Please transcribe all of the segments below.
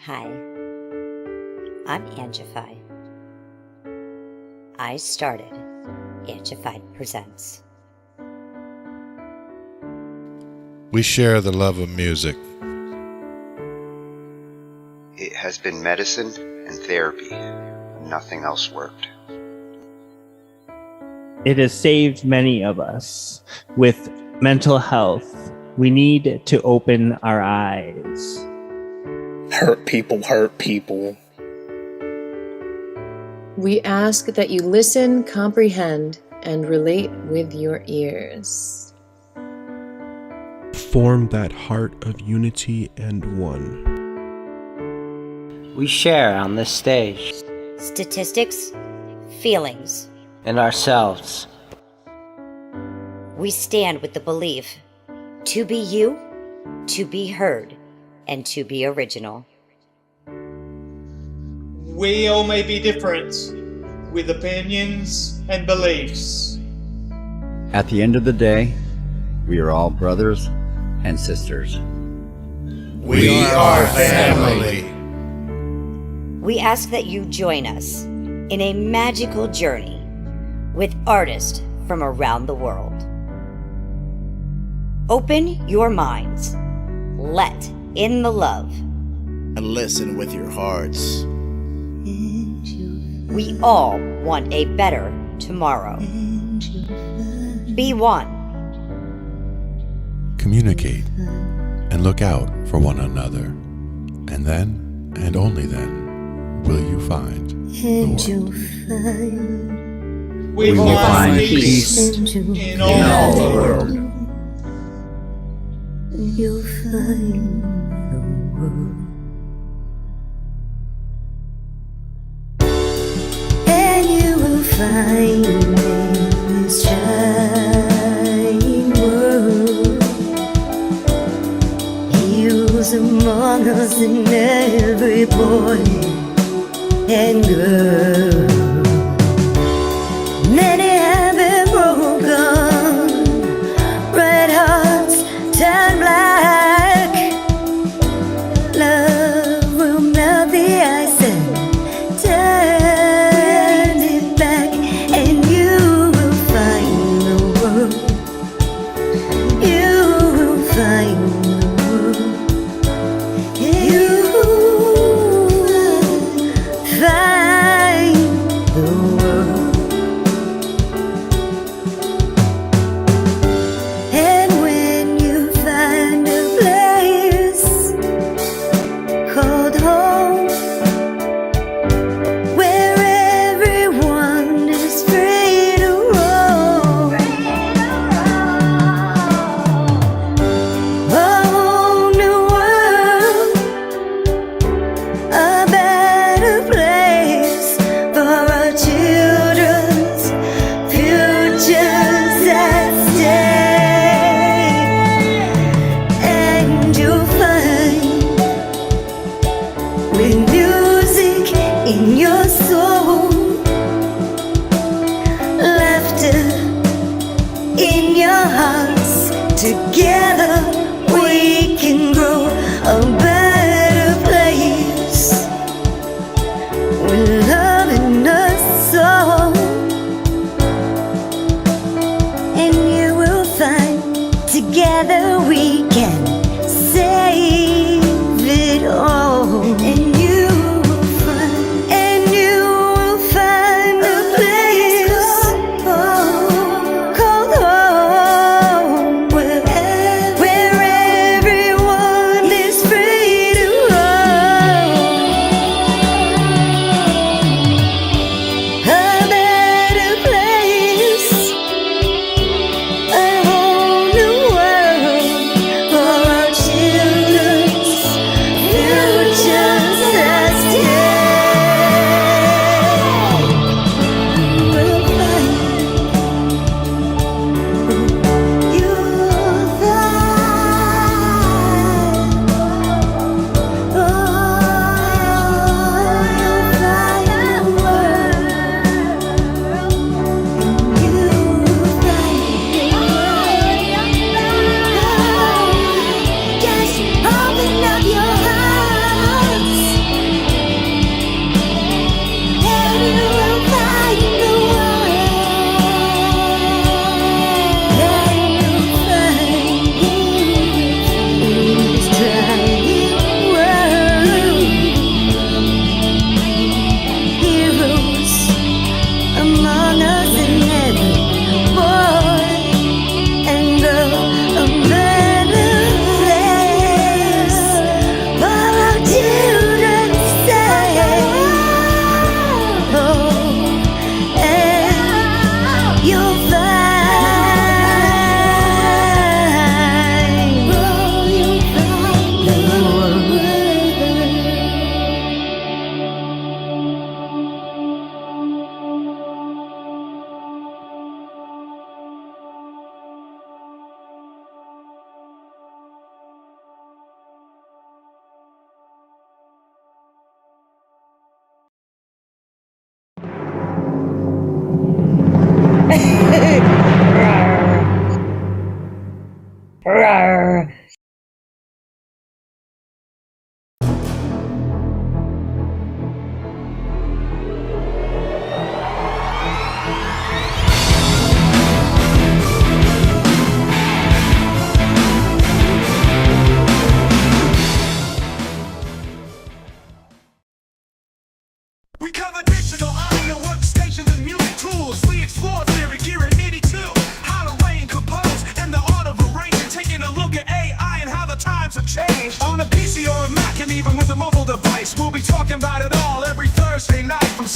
Hi, I'm Angified. I started Angified Presents. We share the love of music. It has been medicine and therapy. Nothing else worked. It has saved many of us. With mental health, we need to open our eyes. Hurt people hurt people. We ask that you listen, comprehend, and relate with your ears. Form that heart of unity and one. We share on this stage. Statistics, feelings. And ourselves. We stand with the belief to be you, to be heard, and to be original. We all may be different, with opinions and beliefs. At the end of the day, we are all brothers and sisters. We are family. We ask that you join us in a magical journey with artists from around the world. Open your minds, let in the love, and listen with your hearts. We all want a better tomorrow. Be one. Communicate and look out for one another. And then, and only then, will you find the world. We will find peace in all the world. You'll find the world. And you will find this shining world. Heroes among us in every boy and girl. Many have been broken, red hearts turn black. Love will melt the ice and turn it back, and you will find the world. You will find the world. You will find the world. And when you find a place called home, where everyone is free to roam, a whole new world, a better place for our children's futures at stake. And you'll find, with music in your soul, laughter in your hearts, together we can grow a better place, with love in us all. And you will find, together we can save it all. And you will find a place called home, where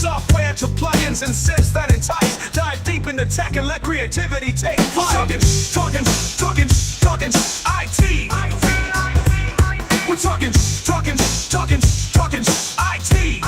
software to plugins and synths that entice. Dive deep into tech and let creativity take flight. Talkin IT. We're talking IT.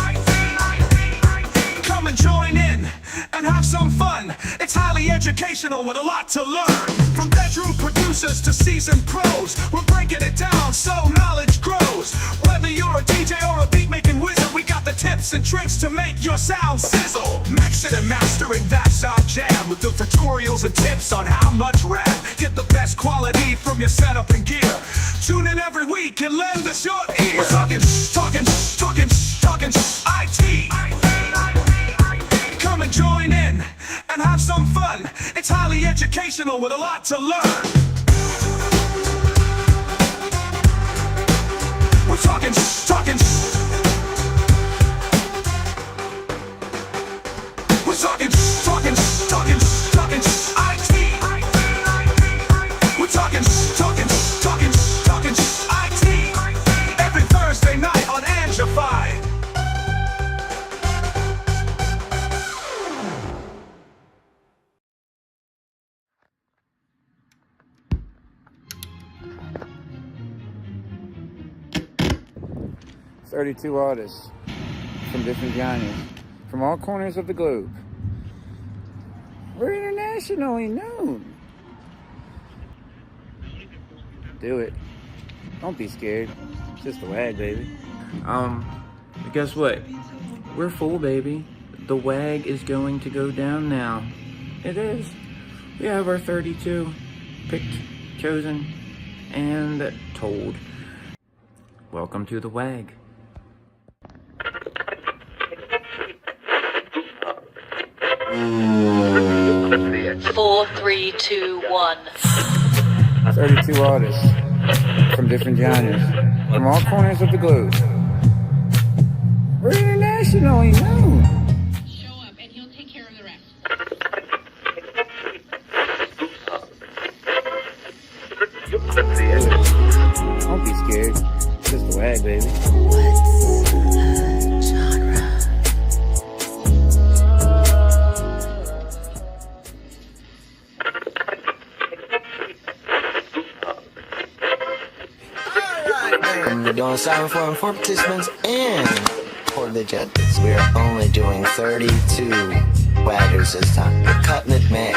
Come and join in and have some fun. It's highly educational with a lot to learn. From bedroom producers to seasoned pros, we're breaking it down so knowledge grows. Whether you're a DJ or a beat making wizard, we got the tips and tricks to make your sound sizzle. Mixing and mastering, that's our jam. With the tutorials and tips on how much rap. Get the best quality from your setup and gear. Tune in every week and lend us your ear. We're talking IT. Come and join in and have some fun. It's highly educational with a lot to learn. We're talking We're talking IT. We're talking IT. Every Thursday night on Angified. "32 artists from different genres, from all corners of the globe. We're internationally known." Do it. Don't be scared. It's just the WAG, baby. Guess what? We're full, baby. The WAG is going to go down now. It is. We have our 32 picked, chosen, and told. Welcome to the WAG. Four, three, two, one. 32 artists from different genres, from all corners of the globe. We're internationally known. Show up and he'll take care of the rest. Don't be scared. It's just the WAG, baby. We're doing silent form for participants and for the judges. We are only doing 32 waggers this time. We're cutting it mad.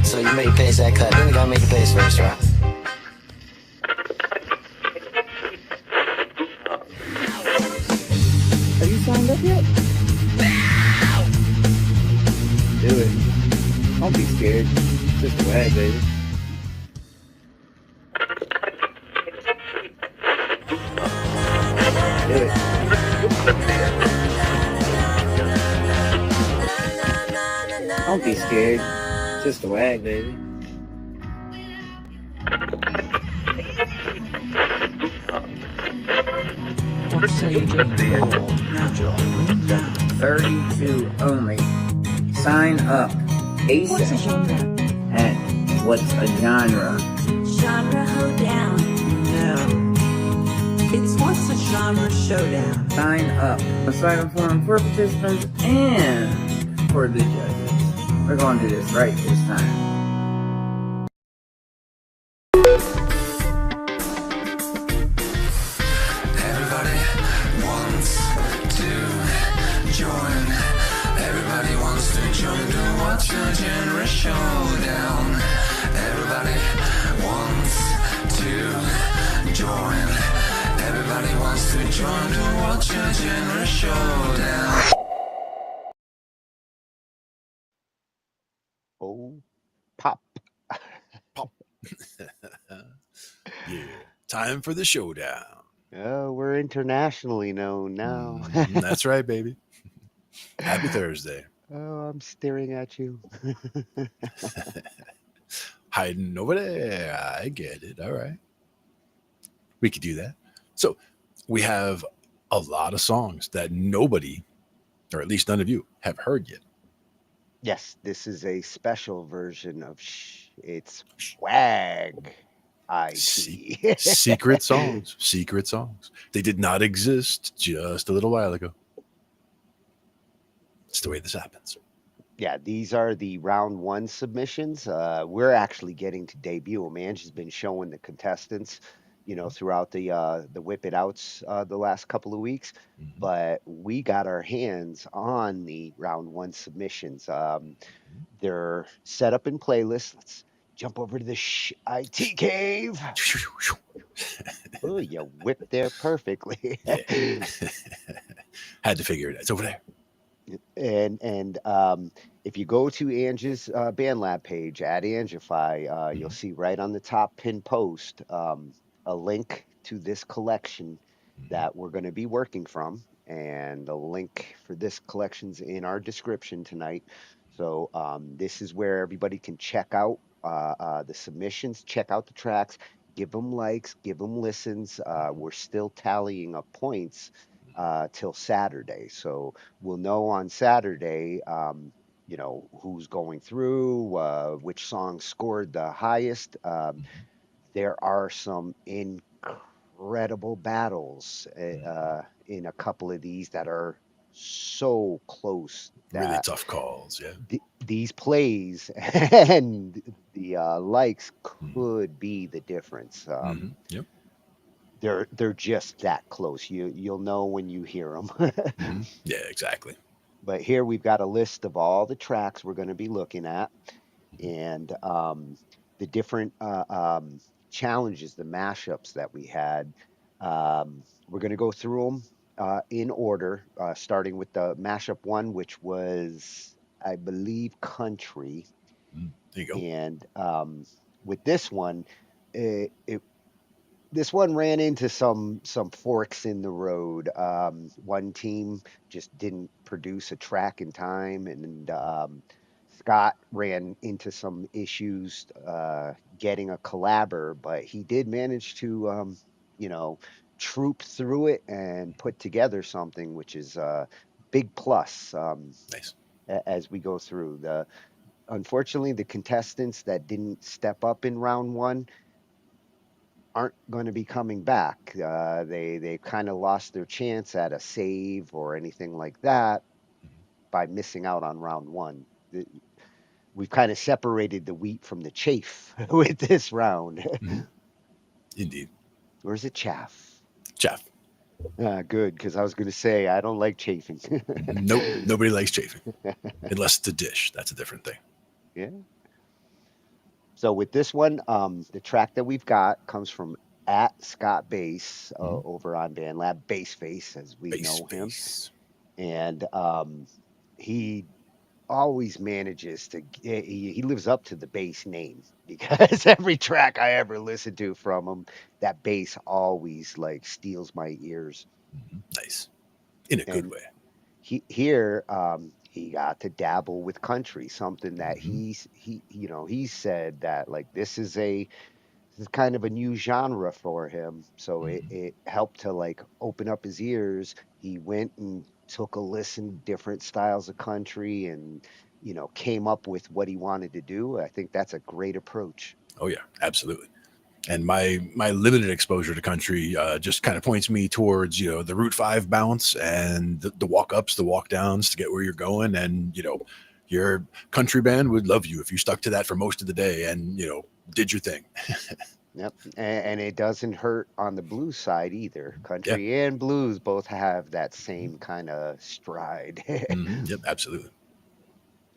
So you make pace that cut, then you gotta make a pace first, right? Have you signed up yet? Do it. Don't be scared. It's just the WAG, baby. Do it. Don't be scared. It's just the WAG, baby. "32 only. Sign up ASAP." And what's a genre? Genre hoedown. No. It's what's a genre showdown. Sign up. A silent forum for participants and for the judges. We're going to do this right this time. Everybody wants to join. Everybody wants to join to watch a genre showdown. Everybody wants to join. Everybody wants to join to watch a genre showdown. Oh, pop. Pop. Yeah. Time for the showdown. Oh, we're internationally known now. That's right, baby. Happy Thursday. Oh, I'm staring at you. Hiding over there. I get it. All right. We could do that. So we have a lot of songs that nobody, or at least none of you, have heard yet. Yes, this is a special version of it's WAG IT. Secret songs. Secret songs. They did not exist just a little while ago. It's the way this happens. Yeah, these are the round one submissions. We're actually getting to debut them. Angie's been showing the contestants, throughout the Whip It Outs the last couple of weeks. But we got our hands on the round one submissions. They're set up in playlists. Let's jump over to the IT cave. Oh, you whipped there perfectly. Had to figure it out. It's over there. And if you go to Angie's BandLab page at Angify, you'll see right on the top pin post a link to this collection that we're going to be working from, and the link for this collection's in our description tonight. So this is where everybody can check out the submissions, check out the tracks, give them likes, give them listens. We're still tallying up points till Saturday. So we'll know on Saturday, who's going through, which song scored the highest. There are some incredible battles in a couple of these that are so close. Really tough calls, yeah. These plays and the likes could be the difference. Yep. They're just that close. You'll know when you hear them. Yeah, exactly. But here we've got a list of all the tracks we're going to be looking at, and the different challenges, the mashups that we had. We're going to go through them in order, starting with the mashup one, which was, I believe, country. There you go. And with this one, this one ran into some forks in the road. One team just didn't produce a track in time, and Scott ran into some issues getting a collabor, but he did manage to, troop through it and put together something, which is a big plus. Nice. As we go through. Unfortunately, the contestants that didn't step up in round one aren't going to be coming back. They kind of lost their chance at a save or anything like that by missing out on round one. We've kind of separated the wheat from the chaff with this round. Indeed. Or is it chaff? Chaff. Good, because I was going to say I don't like chafing. Nope, nobody likes chafing. Unless it's a dish. That's a different thing. Yeah. So with this one, the track that we've got comes from at Scott Bass over on BandLab, Bassface, as we know him. And he always manages to, he lives up to the bass name, because every track I ever listen to from him, that bass always like steals my ears. Nice. In a good way. Here, he got to dabble with country, something that he said that like this is kind of a new genre for him. So it helped to like open up his ears. He went and took a listen to different styles of country and, came up with what he wanted to do. I think that's a great approach. Oh yeah, absolutely. And my limited exposure to country just kind of points me towards, the Route 5 bounce and the walk ups, the walk downs to get where you're going. And, your country band would love you if you stuck to that for most of the day and, did your thing. Yep. And it doesn't hurt on the blues side either. Country and blues both have that same kind of stride. Yep, absolutely.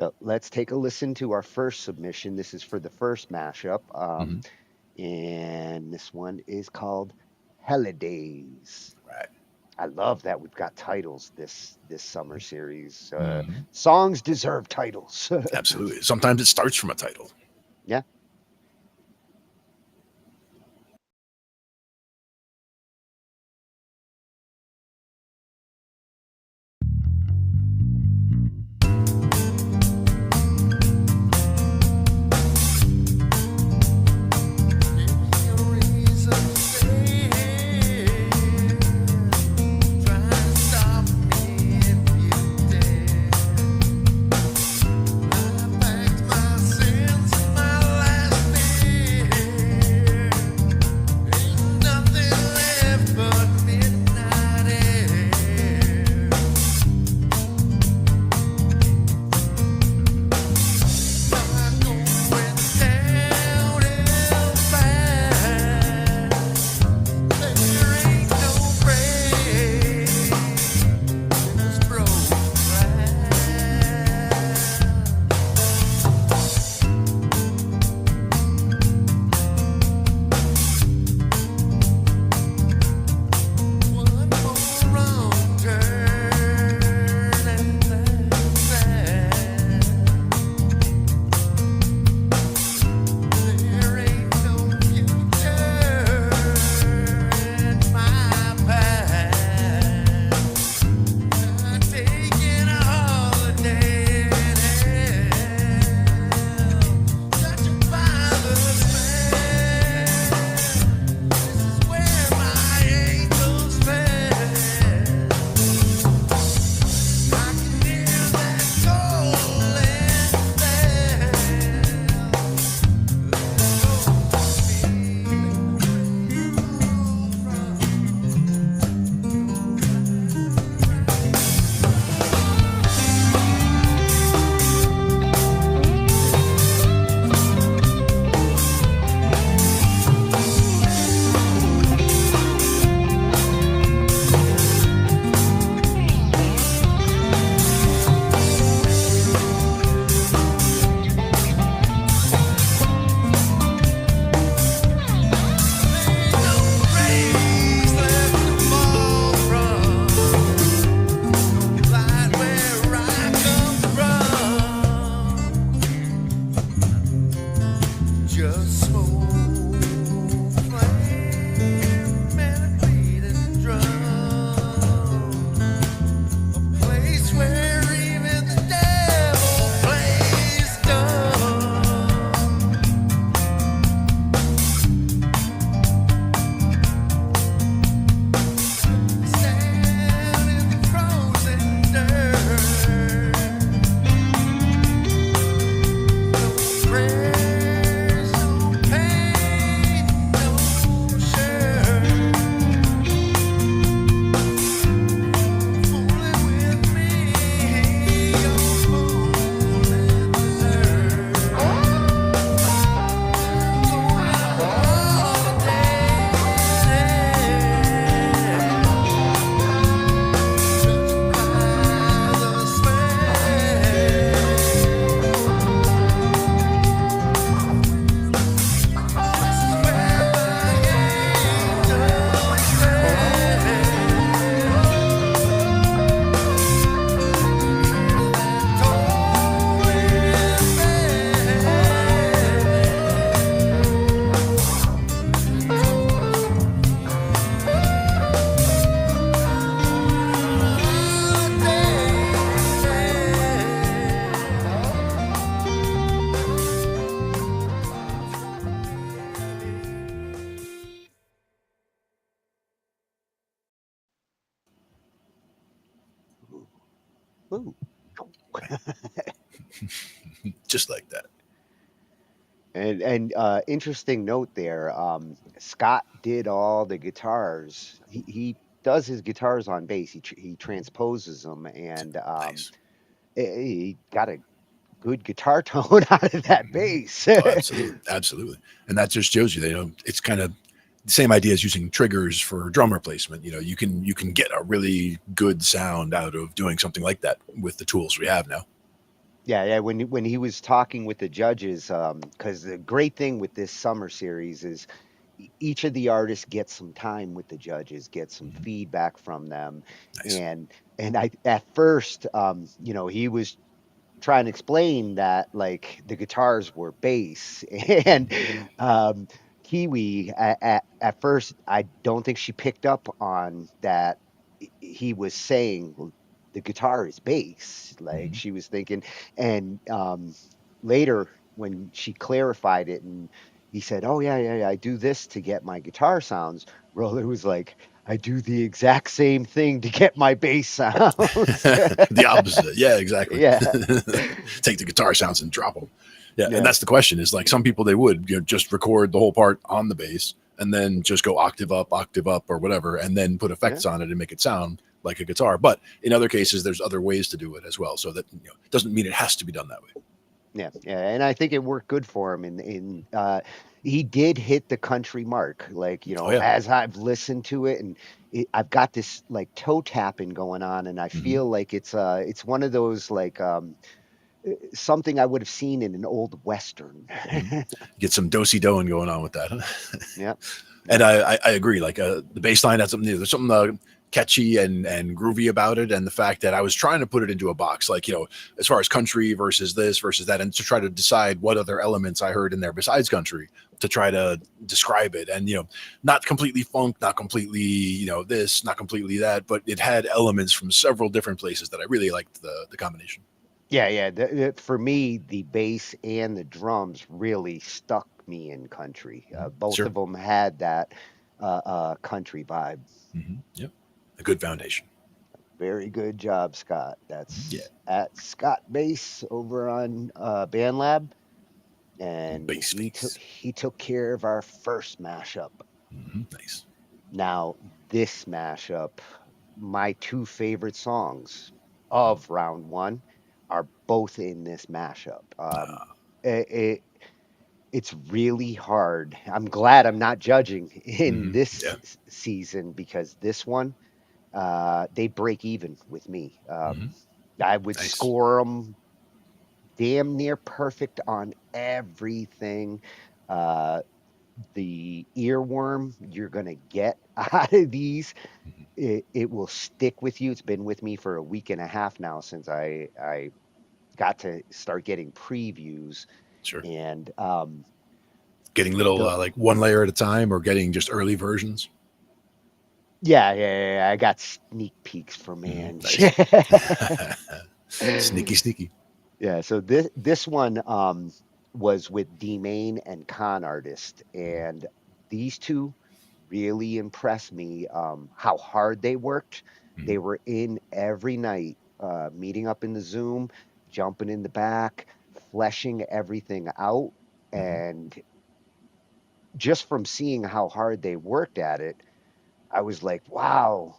So let's take a listen to our first submission. This is for the first mashup. And this one is called HELLIDAZE. Right. I love that we've got titles this summer series. Songs deserve titles. Absolutely. Sometimes it starts from a title. Yeah. My sins, my life. just smoke, flame, and a beating drum. A place where even the devil plays dumb. Stand in the frozen dirt. No prayers, no pain, no shirt. Fooling with me, you're fooling with Ooh. Just like that. And interesting note there. Scott did all the guitars. He does his guitars on bass. He transposes them, and he got a good guitar tone out of that bass. Oh, absolutely, absolutely, and that just shows you that, it's kind of the same idea as using triggers for drum replacement. You can get a really good sound out of doing something like that with the tools we have now. Yeah. When he was talking with the judges, because the great thing with this summer series is each of the artists gets some time with the judges, get some feedback from them, Nice. and I at first, he was trying to explain that like the guitars were bass and Kiwi at first I don't think she picked up on that he was saying the guitar is bass, like she was thinking. And later when she clarified it and he said, oh yeah, I do this to get my guitar sounds, Roller was like, I do the exact same thing to get my bass sounds. The opposite. Yeah, exactly. Yeah. Take the guitar sounds and drop them. Yeah, Yeah. and that's the question. Is like some people, they would just record the whole part on the bass and then just go octave up, or whatever, and then put effects on it and make it sound like a guitar. But in other cases, there's other ways to do it as well. So that doesn't mean it has to be done that way. Yeah, and I think it worked good for him. He did hit the country mark, like as I've listened to it, and I've got this like toe tapping going on, and I feel like it's one of those like something I would have seen in an old western. Get some do-si doing going on with that. Huh? Yeah, and I agree. Like the bass line has something new. There's something catchy and groovy about it, and the fact that I was trying to put it into a box, like as far as country versus this versus that, and to try to decide what other elements I heard in there besides country to try to describe it. And not completely funk, not completely this, not completely that, but it had elements from several different places that I really liked the combination. Yeah. For me, the bass and the drums really stuck me in country. Both of them had that country vibe. Yep, a good foundation. Very good job, Scott. That's at Scott Bass over on BandLab, and he took care of our first mashup. Nice. Now this mashup, my two favorite songs of round one are both in this mashup. It's really hard. I'm glad I'm not judging in this season, because this one, they break even with me. I would score them damn near perfect on everything. The earworm you're going to get out of these, it will stick with you. It's been with me for a week and a half now since I got to start getting previews. Sure. And Getting little The- like one layer at a time, or getting just early versions. yeah. I got sneak peeks from Ange. Sneaky. Yeah, so this one was with D Main and Con Artist, and these two really impressed me. How hard they worked. They were in every night, meeting up in the Zoom, jumping in the back, fleshing everything out, and just from seeing how hard they worked at it, I was like, wow,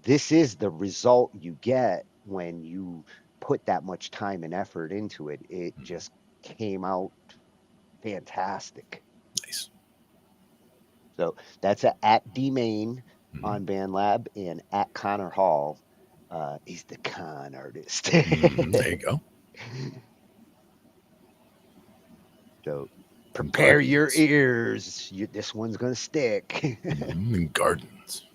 this is the result you get when you put that much time and effort into it. It just came out fantastic. Nice. So that's at D Main on BandLab, and at Connor Hall. He's the con artist. There you go. So prepare your ears. This one's going to stick. And Gardens.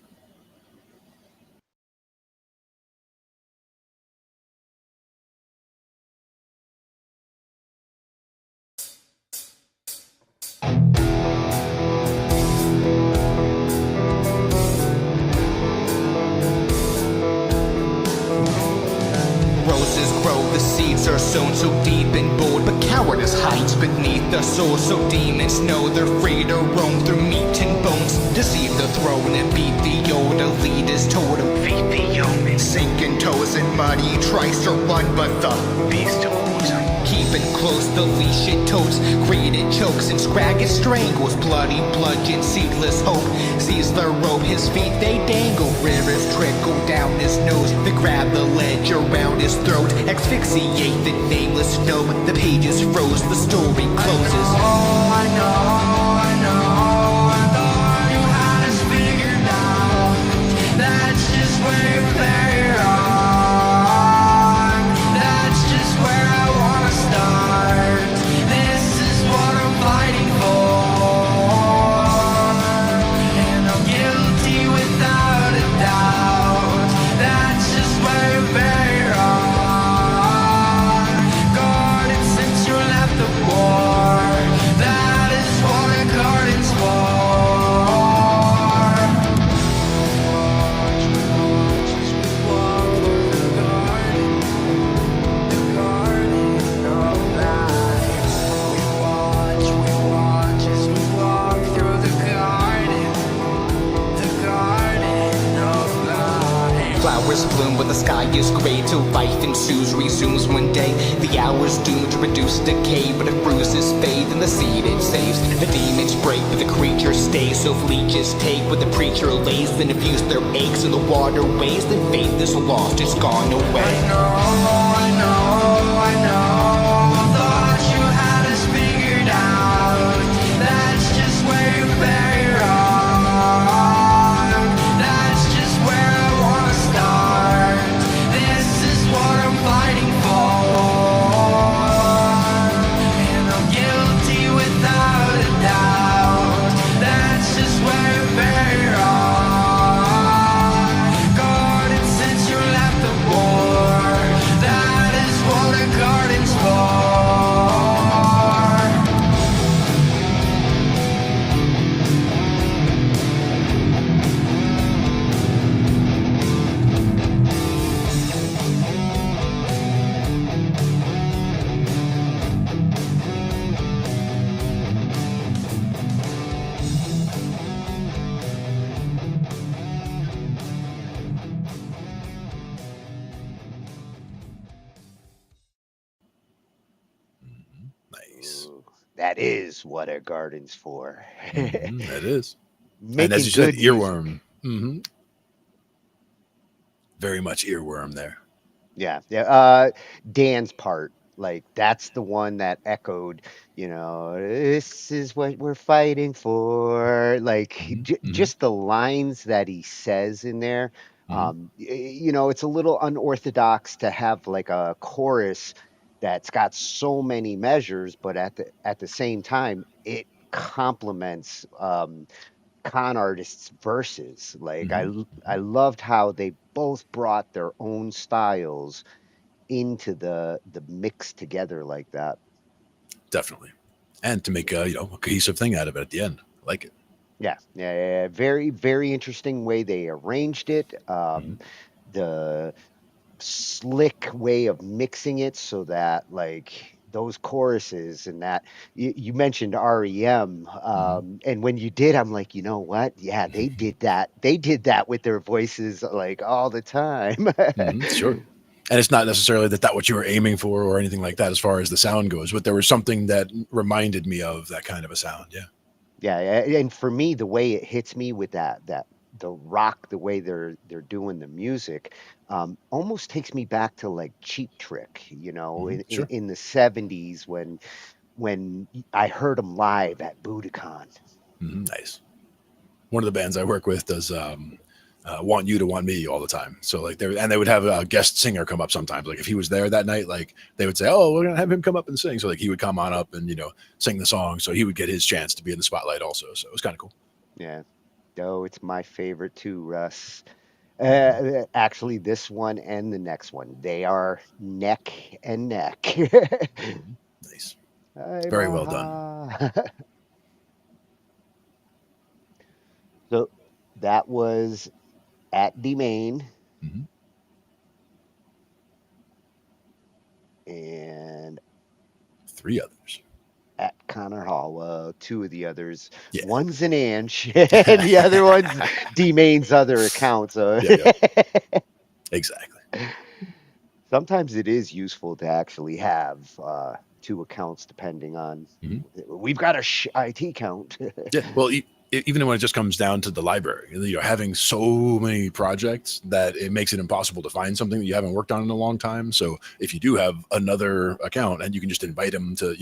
Roses grow, the seeds are sown so deep and bold, but cowardice hides beneath the soul. So demons know they're free to roam through meat and bones, deceive the throne and beat the old elitist totem. Feed the humans, sinking toes in mud. He tries to run, but the beast holds him. Keeping close, the leash it totes. Greed it chokes and scrag it strangles. Bloody bludgeon, seedless hope. Sees the rope, his feet they dangle. Rivers trickle down his nose. They grab the ledge around his throat. Asphyxiate the nameless gnome. The pages froze, the story closes. I know. I thought you had us figured out. That's just where you play wrong. That's just where I wanna start. This is what I'm fighting for, and I'm guilty without a doubt. That's just where you play wrong. Guarded since you left the war. That is what a garden's for. Flowers bloom, but the sky is gray till life ensues, resumes one day. The hours doomed to reduce decay, but if bruises fade, then the seed it saves. The demons break, but the creatures stay. So if leeches take what the preacher lays, then infuse their aches in the waterways, then faith is lost, it's gone away. I know. Thought you had us figured out. That's just where you play wrong. That's just where I wanna start. This is what I'm fighting for, and I'm guilty without a doubt. That's just where you play wrong. Guarded since you left the war. That is what a garden's for. Nice. That is what a garden's for. That is. Making and as you said, good music. earworm. Very much earworm there. Yeah. Dan's part, like that's the one that echoed, this is what we're fighting for. Like just the lines that he says in there. It's a little unorthodox to have like a chorus that's got so many measures, but at the same time, it complements con artists' verses. Like I loved how they both brought their own styles into the mix together like that. Definitely. and to make a cohesive thing out of it at the end. I like it. Yeah. Very, very interesting way they arranged it. The slick way of mixing it so that like those choruses and that you mentioned REM, and when you did, I'm like, you know what? Yeah, they did that. They did that with their voices like all the time. Sure. And it's not necessarily that what you were aiming for or anything like that as far as the sound goes, but there was something that reminded me of that kind of a sound. Yeah. Yeah, and for me, the way it hits me with that the rock, the way they're doing the music, almost takes me back to like Cheap Trick, Sure. in the '70s when I heard them live at Budokan. Nice. One of the bands I work with does Want You to Want Me all the time. So like they would have a guest singer come up sometimes. Like if he was there that night, like they would say, "Oh, we're gonna have him come up and sing." So like he would come on up and sing the song. So he would get his chance to be in the spotlight also. So it was kind of cool. Yeah. Oh, it's my favorite too, Russ. Actually, this one and the next one, they are neck and neck. Nice. Very well done. So that was at the main. And 3 others at Connor Hall. 2 of the others. Yeah. One's an Ange, and the other one's D-Main's other account. So exactly. Sometimes it is useful to actually have 2 accounts, depending on. We've got a Shhh I.T count. Yeah. Well, even when it just comes down to the library, having so many projects that it makes it impossible to find something that you haven't worked on in a long time. So if you do have another account, and you can just invite them to,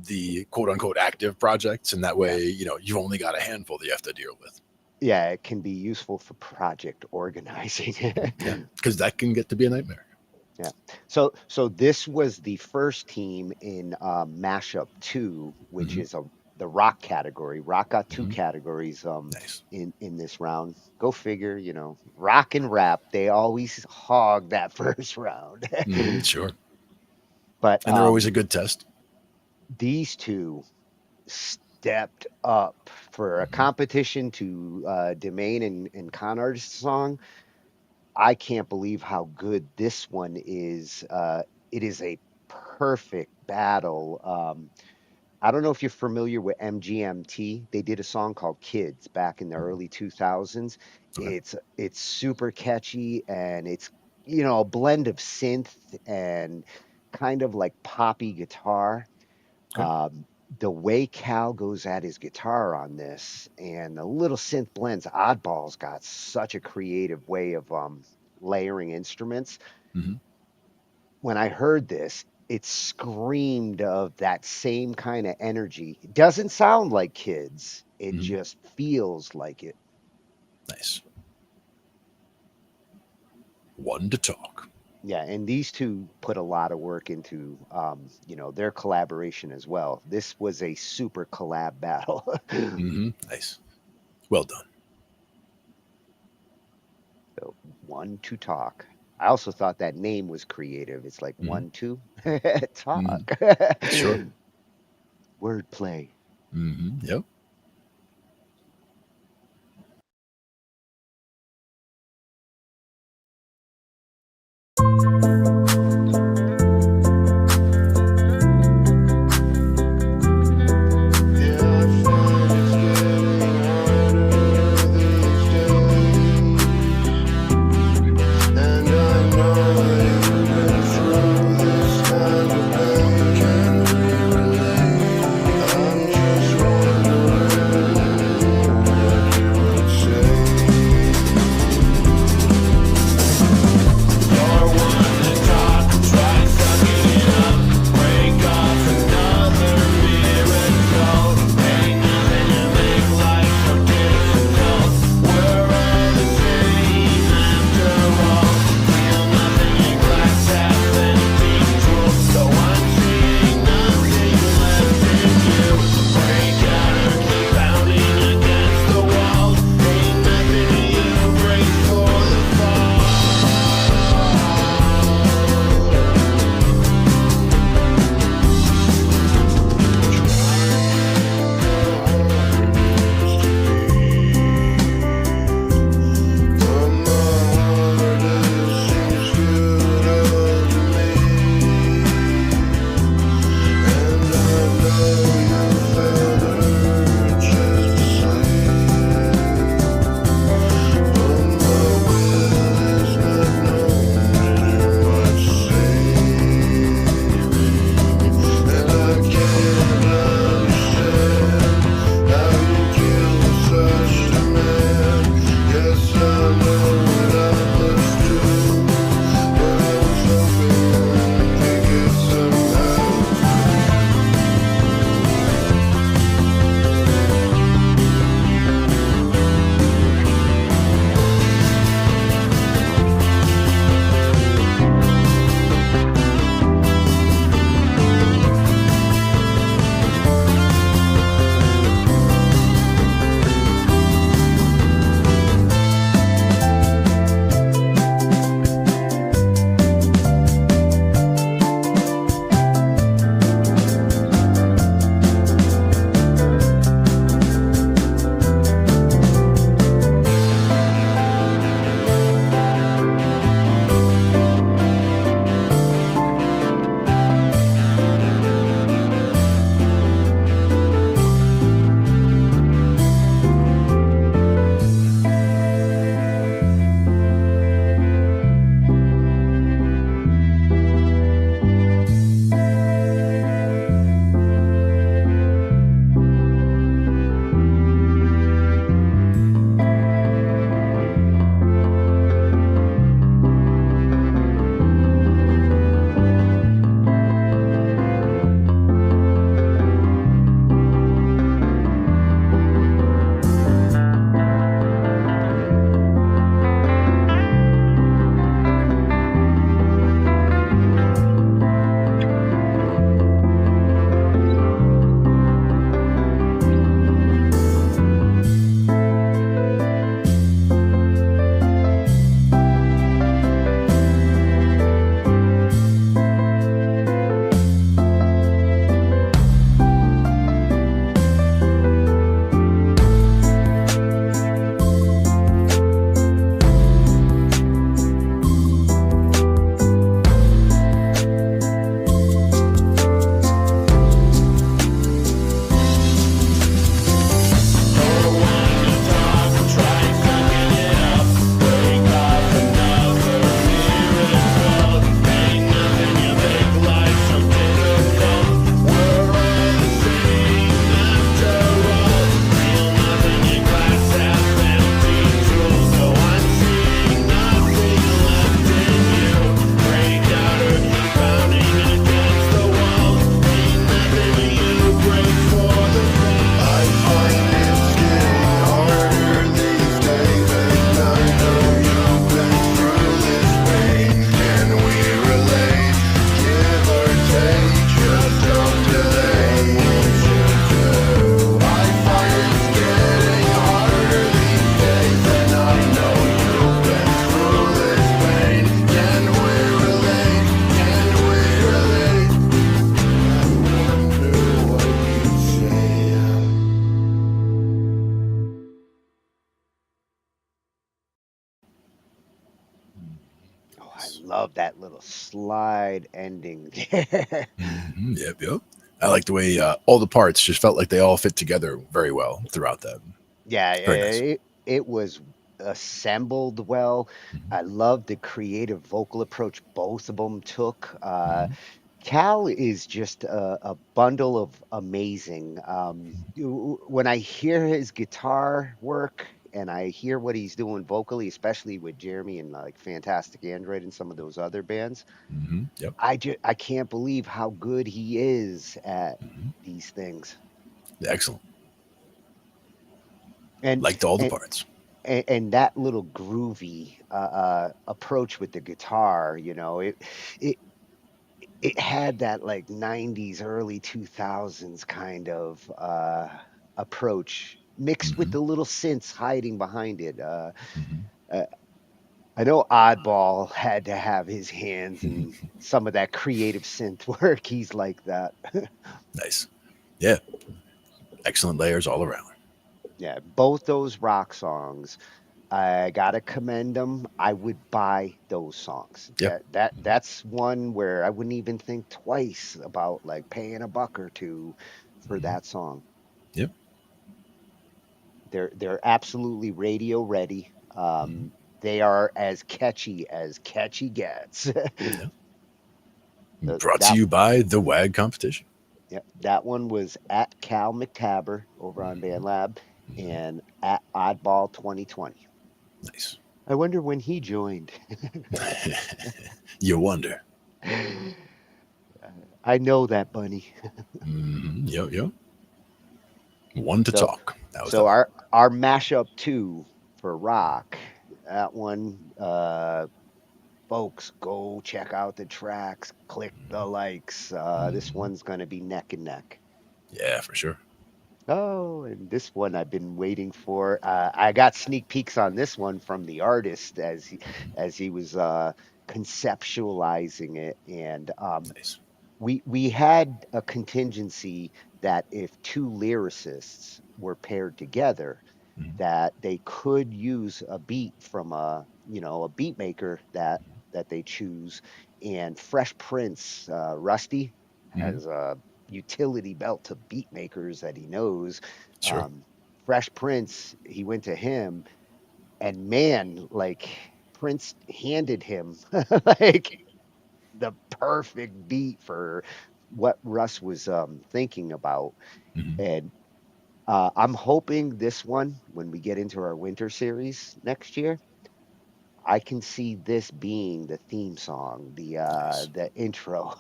the quote unquote active projects, and that way, you've only got a handful that you have to deal with. Yeah, it can be useful for project organizing. Yeah, because that can get to be a nightmare. Yeah. So this was the first team in MASHUP 2, which is the rock category. Rock got 2 categories nice. in this round. Go figure, rock and rap, they always hog that first round. Sure. But and they're always a good test. These 2 stepped up for a competition to Domain and Con Artist song. I can't believe how good this one is. It is a perfect battle. I don't know if you're familiar with MGMT. They did a song called Kids back in the early 2000s. Okay. It's super catchy, and it's a blend of synth and kind of like poppy guitar. Okay. The way Cal goes at his guitar on this, and the little synth blends, Oddball's got such a creative way of layering instruments. When I heard this, it screamed of that same kind of energy. It doesn't sound like Kids. It just feels like it. Nice. One to talk. Yeah, and these 2 put a lot of work into, their collaboration as well. This was a super collab battle. Nice. Well done. So, One to Talk. I also thought that name was creative. It's like 1, 2, talk. Sure. Wordplay. Yep. love that little slide ending there. Yep, yep. I like the way all the parts just felt like they all fit together very well throughout that. Yeah, Very nice. it was assembled well. I love the creative vocal approach both of them took. Cal is just a bundle of amazing. When I hear his guitar work and I hear what he's doing vocally, especially with Jeremy and like Fantastic Android and some of those other bands, Yep. I can't believe how good he is at these things. Excellent. And liked all the parts. And that little groovy approach with the guitar, it had that like 90s, early 2000s kind of approach mixed with the little synths hiding behind it. I know Oddball had to have his hands in some of that creative synth work. He's like that. Nice. Yeah. Excellent layers all around. Yeah, both those rock songs, I gotta commend them. I would buy those songs. Yep. That's one where I wouldn't even think twice about like paying a buck or two for that song. Yep. They're absolutely radio ready. They are as catchy gets. Brought to you by the WAG competition. Yeah, that one was at Cal McTaber over on BandLab and at Oddball 2020. Nice. I wonder when he joined. You wonder. I know that bunny. Yep. One to talk. So our mashup 2 for rock, that one, folks, go check out the tracks, click the likes. This one's going to be neck and neck. Yeah, for sure. Oh, and this one I've been waiting for. I got sneak peeks on this one from the artist as he was conceptualizing it, and nice. we had a contingency that if two lyricists were paired together, that they could use a beat from a beat maker that they choose. And Fresh Prince, Rusty, has a utility belt to beat makers that he knows. Sure. Fresh Prince, he went to him, and man, like Prince handed him like the perfect beat for what Russ was thinking about. And I'm hoping this one, when we get into our winter series next year, I can see this being the theme song, the intro.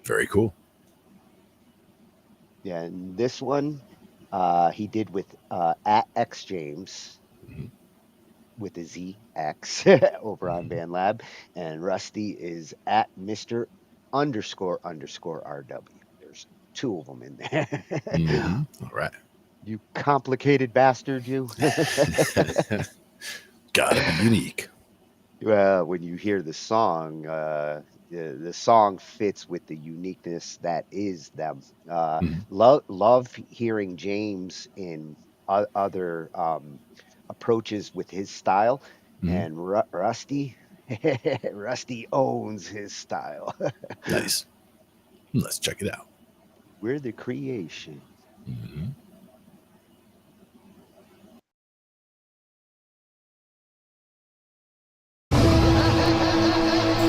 Very cool. Yeah, and this one he did with at X James with the ZX over on BandLab, and Rusty is at Mr. __ RW. There's two of them in there. All right. You complicated bastard, you. Gotta be unique. Well, when you hear the song, the song fits with the uniqueness that is them. Love hearing James in other approaches with his style, and Rusty owns his style. Nice. Let's check it out. We're the creation.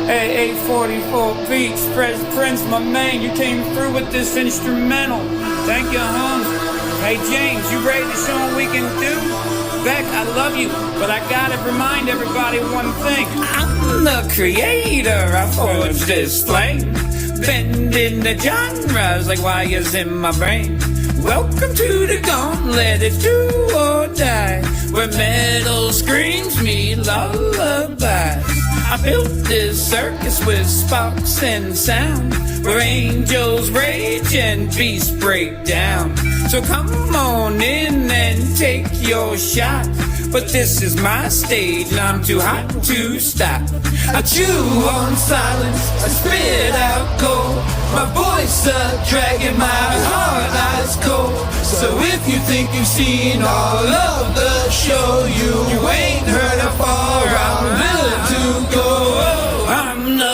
Hey, 844 Beats, Fresh Prince, my man, you came through with this instrumental. Thank you, Holmes. Hey, James, you ready to show them we can do? Beck, I love you, but I gotta remind everybody one thing. I'm the creator, I forged this flame, bending the genres like wires in my brain. Welcome to the gauntlet, it's do or die, where metal screams me lullabies. I built this circus with sparks and sound, where angels rage and beasts break down. So come on in and take your shot, but this is my stage and I'm too hot to stop. I chew on silence, I spit out gold, my voice a dragon, my heart ice cold. So if you think you've seen all of the show, you ain't heard how far I'm willing to go.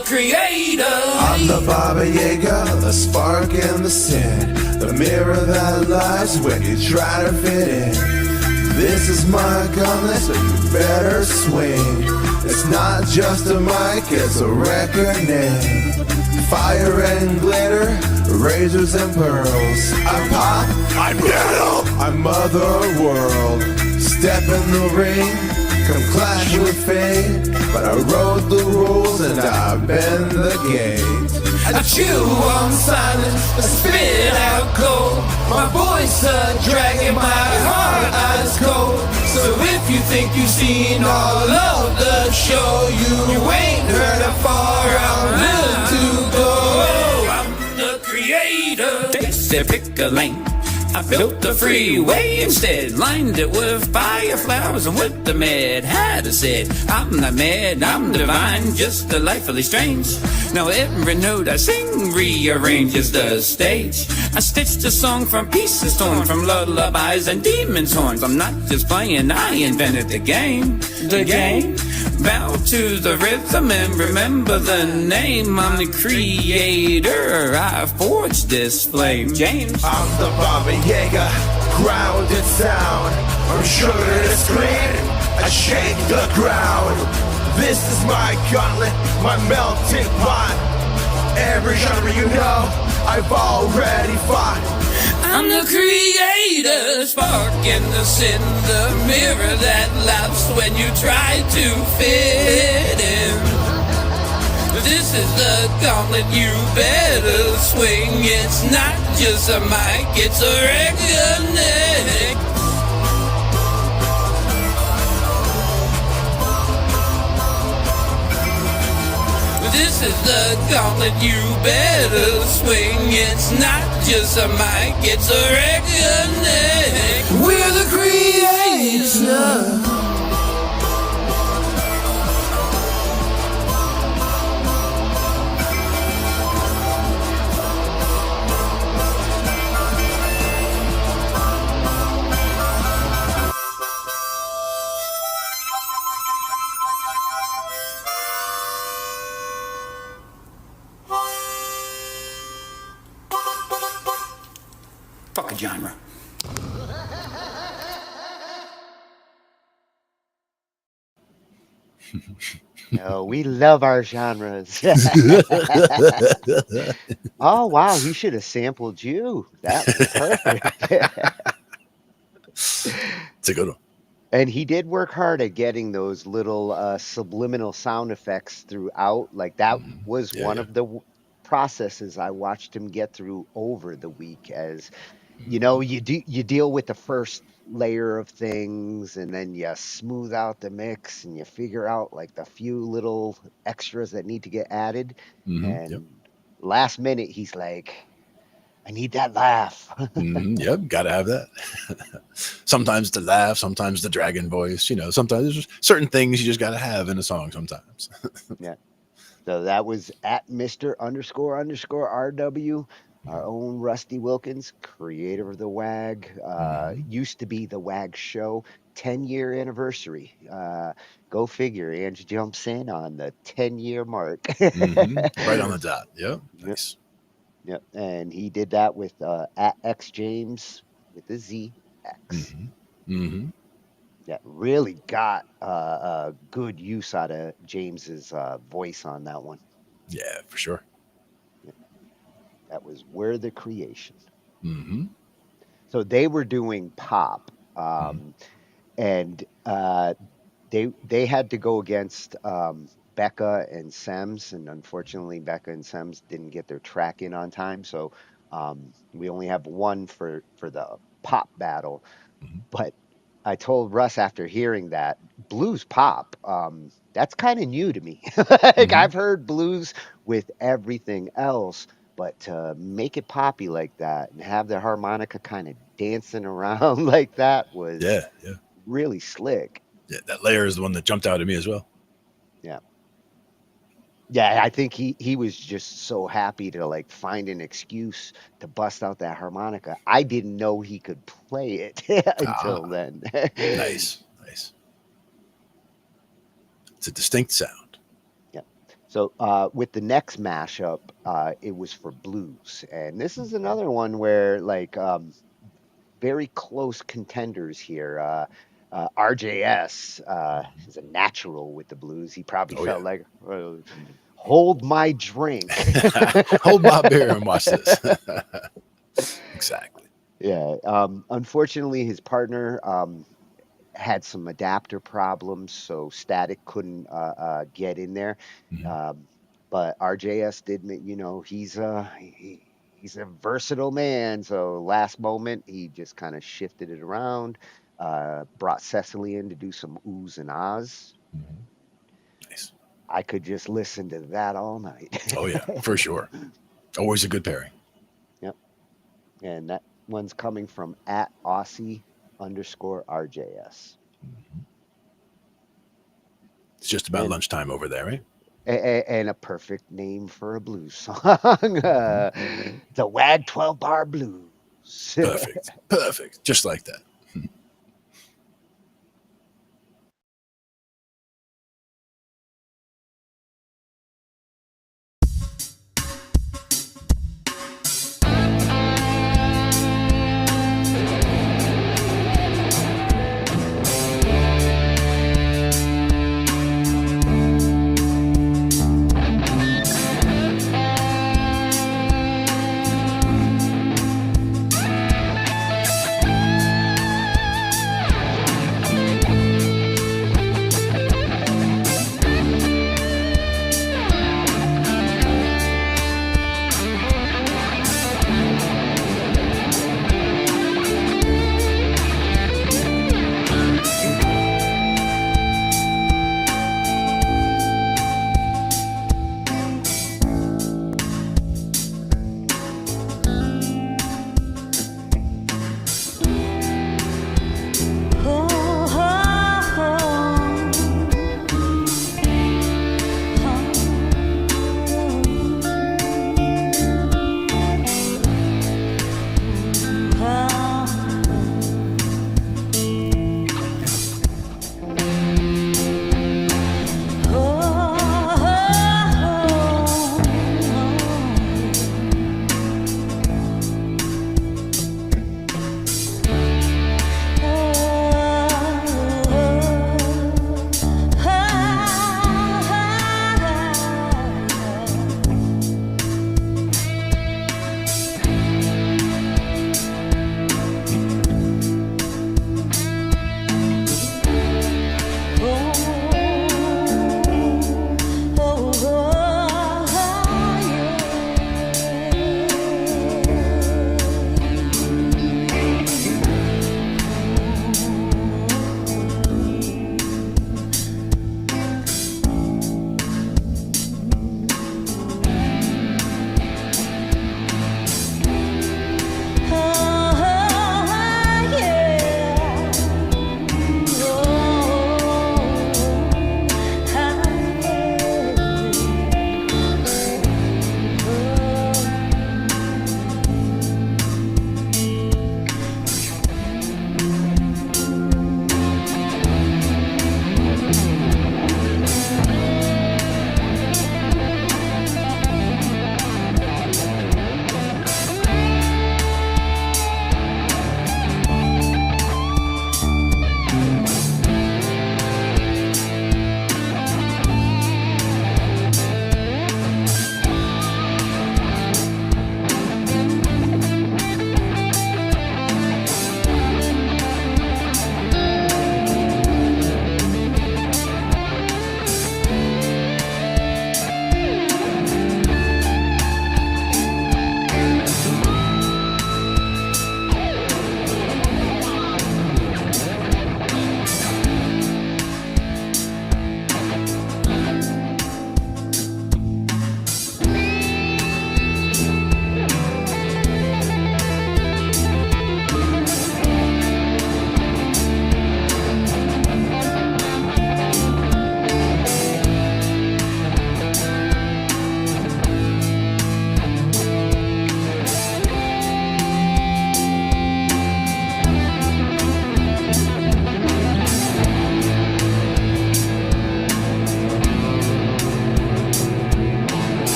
the creator. I'm the Baba Yaga, the spark and the sin, the mirror that lies when you try to fit in. This is my gauntlet, so you better swing. It's not just a mic, it's a reckoning. Fire and glitter, razors and pearls. I pop, I battle, I'm Mother World. Step in the ring, come clash with fate. But I wrote the rules and I bend the gate. I chew on silence, I spit out cold. My voice a dragon, my heart ice cold. So if you think you've seen all of the show, you ain't heard how far I'm willing to go. I'm the creator. They said pick a lane. I built the freeway instead, lined it with fire flowers and with the Mad Hatter said, I'm not mad, I'm divine, just delightfully strange. Now every note I sing rearranges the stage. I stitched a song from pieces torn from lullabies and demon's horns. I'm not just playing, I invented the game. The game? Bow to the rhythm and remember the name. I'm the creator, I forged this flame. James. I'm the Baba Yaga, grounded sound. From sugar to scream, I shake the ground. This is my gauntlet, my melting pot. Every genre you know, I've already fought. I'm the creator, spark in the sin, the mirror that laughs when you try to fit in. This is the gauntlet you better swing. It's not just a mic, it's a reckoning. This is the gauntlet you better swing. It's not just a mic, it's a reckoning. We're the creators. Fuck a genre. No, we love our genres. Oh, wow. He should have sampled you. That was perfect. It's a good one. And he did work hard at getting those little subliminal sound effects throughout. Like that was one of the processes I watched him get through over the week. As you know, you deal with the first layer of things, and then you smooth out the mix, and you figure out like the few little extras that need to get added. And last minute, he's like, I need that laugh. Yep, gotta have that. Sometimes the laugh, sometimes the dragon voice. You know, sometimes there's just certain things you just gotta have in a song. Sometimes. Yeah. So that was at Mr__RW, our own Rusty Wilkins, creator of the WAG. Used to be the WAG show, 10-year anniversary. Go figure. Ange jumps in on the 10-year mark. Right on the dot. Yep. Nice. Yep, and he did that with at X James with the Z X. That really got good use out of James's voice on that one. Yeah, for sure. Yeah. That was We're the Creation. So they were doing pop, and they had to go against Becca and Sems, and unfortunately Becca and Sems didn't get their track in on time, so we only have one for the pop battle. But I told Russ after hearing that blues pop, that's kind of new to me. Like I've heard blues with everything else, but to make it poppy like that and have the harmonica kind of dancing around like that was really slick. Yeah, that layer is the one that jumped out at me as well. Yeah, I think he was just so happy to like find an excuse to bust out that harmonica. I didn't know he could play it until then. Nice. It's a distinct sound. Yeah. So with the next mashup, it was for blues, and this is another one where like very close contenders here. RJS is a natural with the blues. He probably felt like, hold my drink, hold my beer and watch this. Exactly. Yeah. Unfortunately, his partner had some adapter problems, so Static couldn't get in there. But RJS did, he's a versatile man. So last moment, he just kind of shifted it around, brought Cecily in to do some oohs and ahs. Nice. I could just listen to that all night. Oh yeah, for sure. Always a good pairing. Yep. And that one's coming from @Aussie_RJS. It's just about lunchtime over there, right? And a perfect name for a blues song. The WAG 12-bar blues. Perfect. Perfect. Just like that.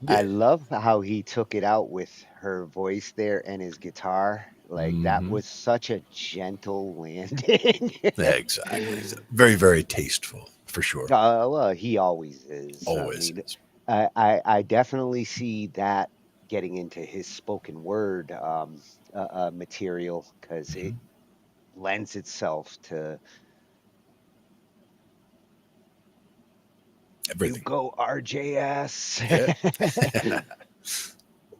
I love how he took it out with her voice there and his guitar. Like that was such a gentle landing. Exactly. Very, very tasteful for sure. Well, he always is. Always I mean, is. I definitely see that getting into his spoken word material because it lends itself to Everything. You go RJS. Yeah.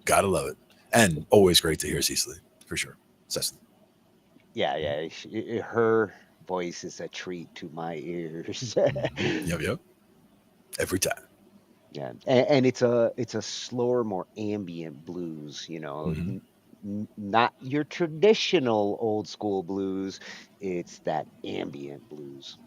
Gotta love it. And always great to hear Cecily, for sure. Cecily. Yeah. Her voice is a treat to my ears. Yep. Every time. Yeah, and it's a slower, more ambient blues. Not your traditional old school blues. It's that ambient blues.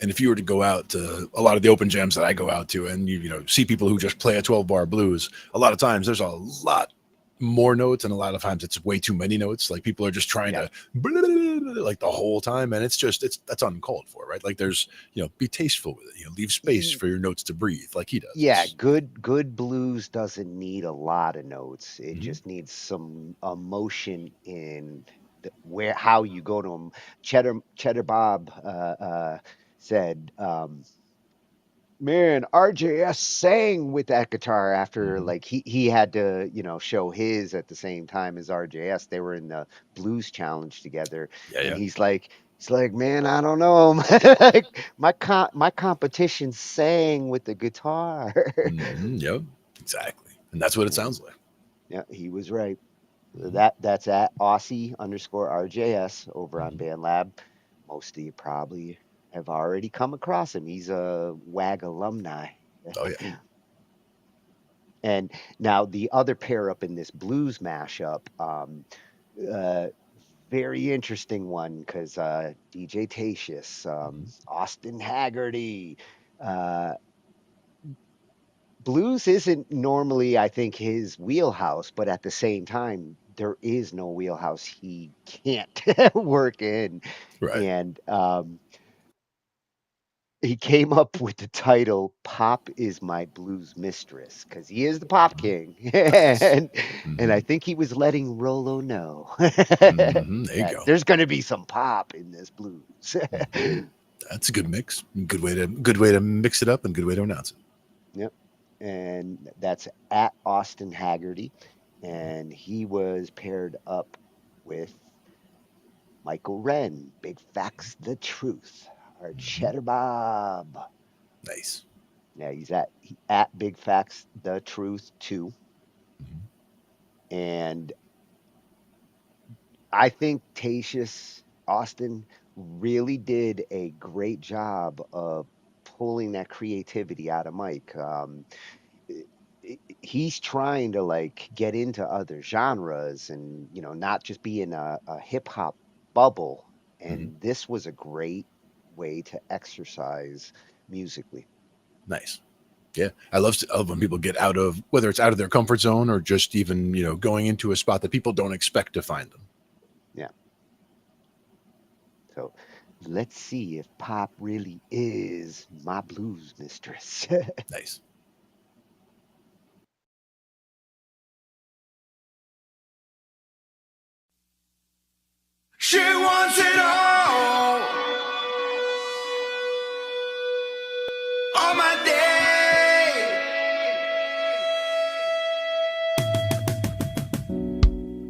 And if you were to go out to a lot of the open jams that I go out to, and you see people who just play a 12-bar blues, a lot of times there's a lot more notes, and a lot of times it's way too many notes. Like people are just trying to like the whole time, and that's uncalled for, right? Like there's be tasteful with it. Leave space for your notes to breathe, like he does. Yeah, good blues doesn't need a lot of notes. It just needs some emotion in how you go to them. Cheddar Bob said, man, RJS sang with that guitar after like he had to, show his at the same time as RJS. They were in the blues challenge together. And he's like, man, I don't know. my competition sang with the guitar. Yep, exactly. And that's what it sounds like. Yeah, he was right. That's at Aussie_RJS over on BandLab. Most of you probably have already come across him. He's a WAG alumni. Oh yeah. And now the other pair up in this blues mashup, very interesting one because DJ Tatius, Austin Haggerty. Blues isn't normally, I think, his wheelhouse, but at the same time, there is no wheelhouse he can't work in. Right. And he came up with the title "Pop Is My Blues Mistress" because he is the pop king, and I think he was letting Rolo know There you go. there's going to be some pop in this blues. That's a good mix. Good way to mix it up, and good way to announce it. Yep. And that's at Austin Haggerty, and he was paired up with Michael Wren, Big Facts the Truth, our Cheddar Bob. Nice. Yeah, he's at Big Facts the Truth too. And I think Tatius Austin really did a great job of pulling that creativity out of Mike. He's trying to like get into other genres and not just be in a hip hop bubble. And this was a great way to exercise musically. Nice. Yeah, I love when people get out of, whether it's out of their comfort zone or just even going into a spot that people don't expect to find them. Yeah. So let's see if pop really is my blues mistress. Nice. She wants it all. On my day.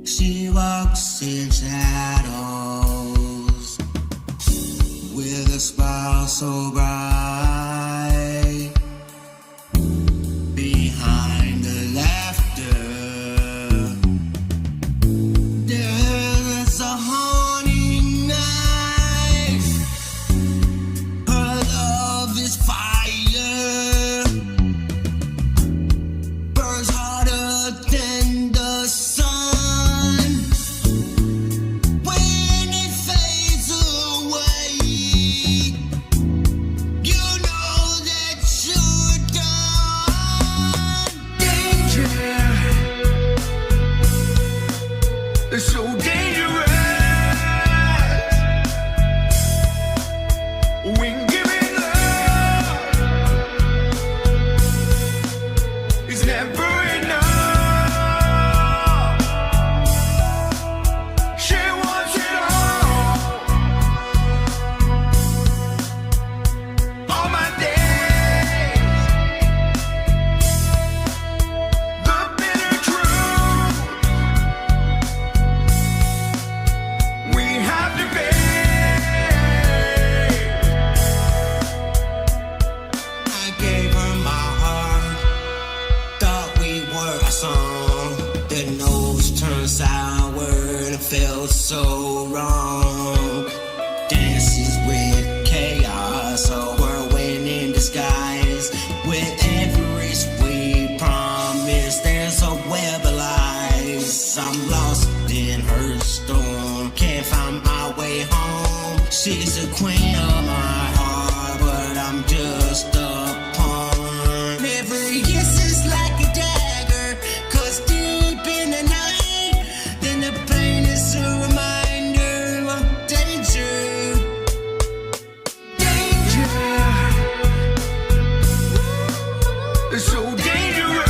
She walks in shadows with a smile so bright. Behind the laughter, there's a honey knife. Her love is fire, burns harder than the sun. When it fades away, queen of my heart, but I'm just a pawn. Every kiss is like a dagger, 'cause deep in the night, then the pain is a reminder of danger. Danger. It's so dangerous.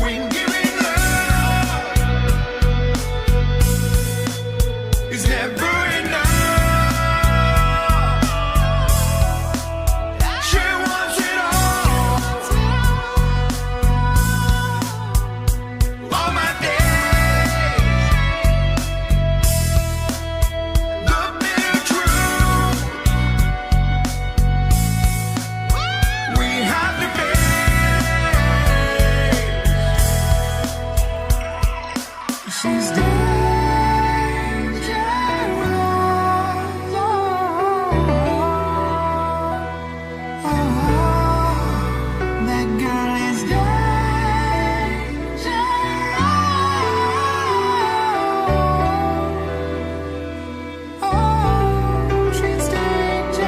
When giving love is never enough. She wants it all. All my days. The bitter truth. We have to face. She's that girl is dangerous. Oh, she's dangerous.